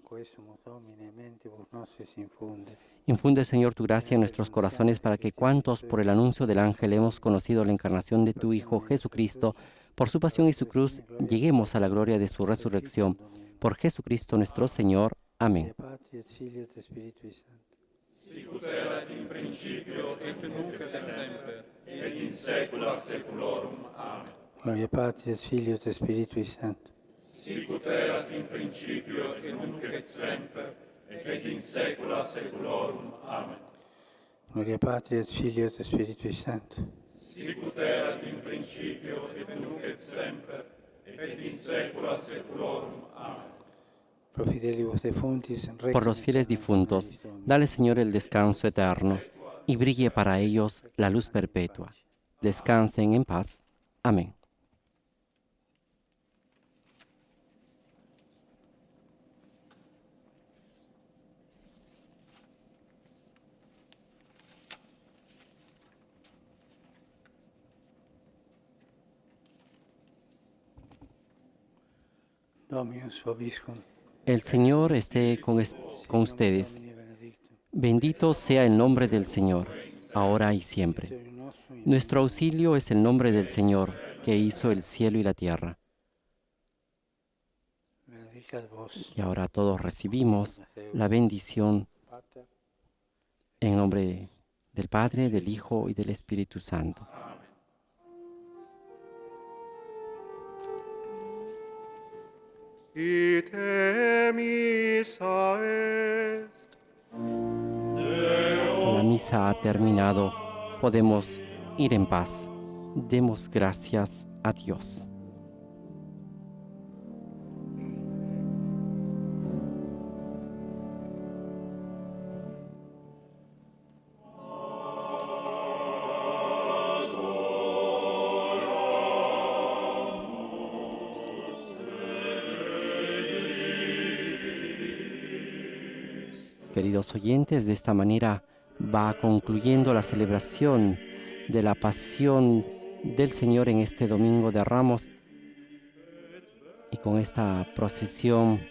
Speaker 1: Infunde, Señor, tu gracia en nuestros corazones para que cuantos por el anuncio del ángel hemos conocido la encarnación de tu Hijo Jesucristo, por su pasión y su cruz, lleguemos a la gloria de su resurrección. Por Jesucristo nuestro Señor. Amén.
Speaker 3: Sicut erat in principio et nunc et semper, et in saecula saeculorum. Amen.
Speaker 7: Gloria Patri et Filio et Spiritui Sancto.
Speaker 3: Sicut erat in principio et nunc et semper, et et in saecula saeculorum. Amen.
Speaker 7: Gloria Patri et Filio et Spiritui Sancto.
Speaker 3: Sic ut erat in principio et nunc et semper et in saecula saeculorum. Amen.
Speaker 7: Pro fidelibus defuntis,
Speaker 1: Por los fieles difuntos, dale, Señor, el descanso eterno, y brille para ellos la luz perpetua. Descansen en paz. Amén.
Speaker 7: Dominus vobiscum.
Speaker 1: El Señor esté con ustedes. Bendito sea el nombre del Señor, ahora y siempre. Nuestro auxilio es el nombre del Señor, que hizo el cielo y la tierra.
Speaker 7: Benedicat vos,
Speaker 1: Y ahora todos recibimos la bendición
Speaker 7: Pater,
Speaker 1: en nombre del Padre, del Hijo y del Espíritu Santo.
Speaker 2: Ite missa est.
Speaker 1: La misa ha terminado. Podemos ir en paz. Demos gracias a Dios. Queridos oyentes, de esta manera va concluyendo la celebración de la pasión del Señor en este Domingo de Ramos. Y con esta procesión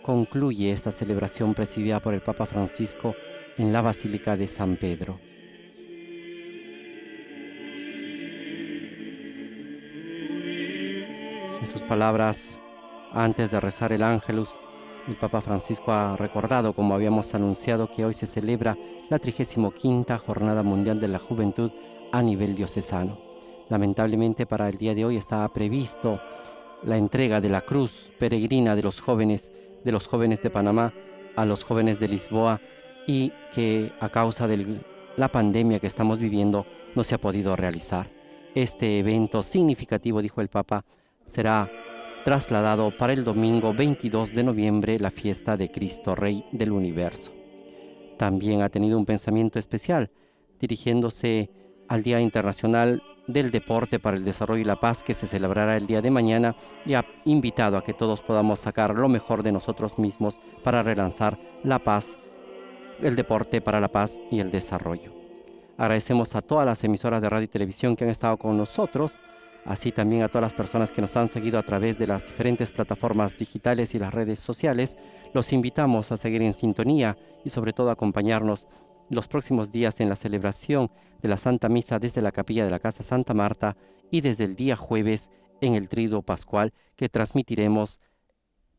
Speaker 1: concluye esta celebración presidida por el Papa Francisco en la Basílica de San Pedro. En sus palabras, antes de rezar el Ángelus, el Papa Francisco ha recordado, como habíamos anunciado, que hoy se celebra la 35ª Jornada Mundial de la Juventud a nivel diocesano. Lamentablemente para el día de hoy estaba previsto la entrega de la cruz peregrina de los jóvenes de Panamá a los jóvenes de Lisboa, y que a causa de la pandemia que estamos viviendo no se ha podido realizar. Este evento significativo, dijo el Papa, será trasladado para el domingo 22 de noviembre, la fiesta de Cristo Rey del Universo. También ha tenido un pensamiento especial, dirigiéndose al Día Internacional del Deporte para el Desarrollo y la Paz, que se celebrará el día de mañana, y ha invitado a que todos podamos sacar lo mejor de nosotros mismos para relanzar la paz, el deporte para la paz y el desarrollo. Agradecemos a todas las emisoras de radio y televisión que han estado con nosotros, así también a todas las personas que nos han seguido a través de las diferentes plataformas digitales y las redes sociales. Los invitamos a seguir en sintonía y sobre todo a acompañarnos los próximos días en la celebración de la Santa Misa desde la capilla de la Casa Santa Marta y desde el día jueves en el Tríduo Pascual, que transmitiremos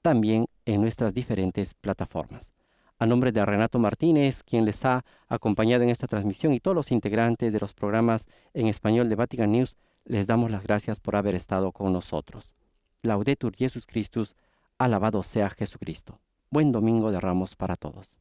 Speaker 1: también en nuestras diferentes plataformas. A nombre de Renato Martínez, quien les ha acompañado en esta transmisión, y todos los integrantes de los programas en español de Vatican News, les damos las gracias por haber estado con nosotros. Laudetur Jesus Christus, alabado sea Jesucristo. Buen Domingo de Ramos para todos.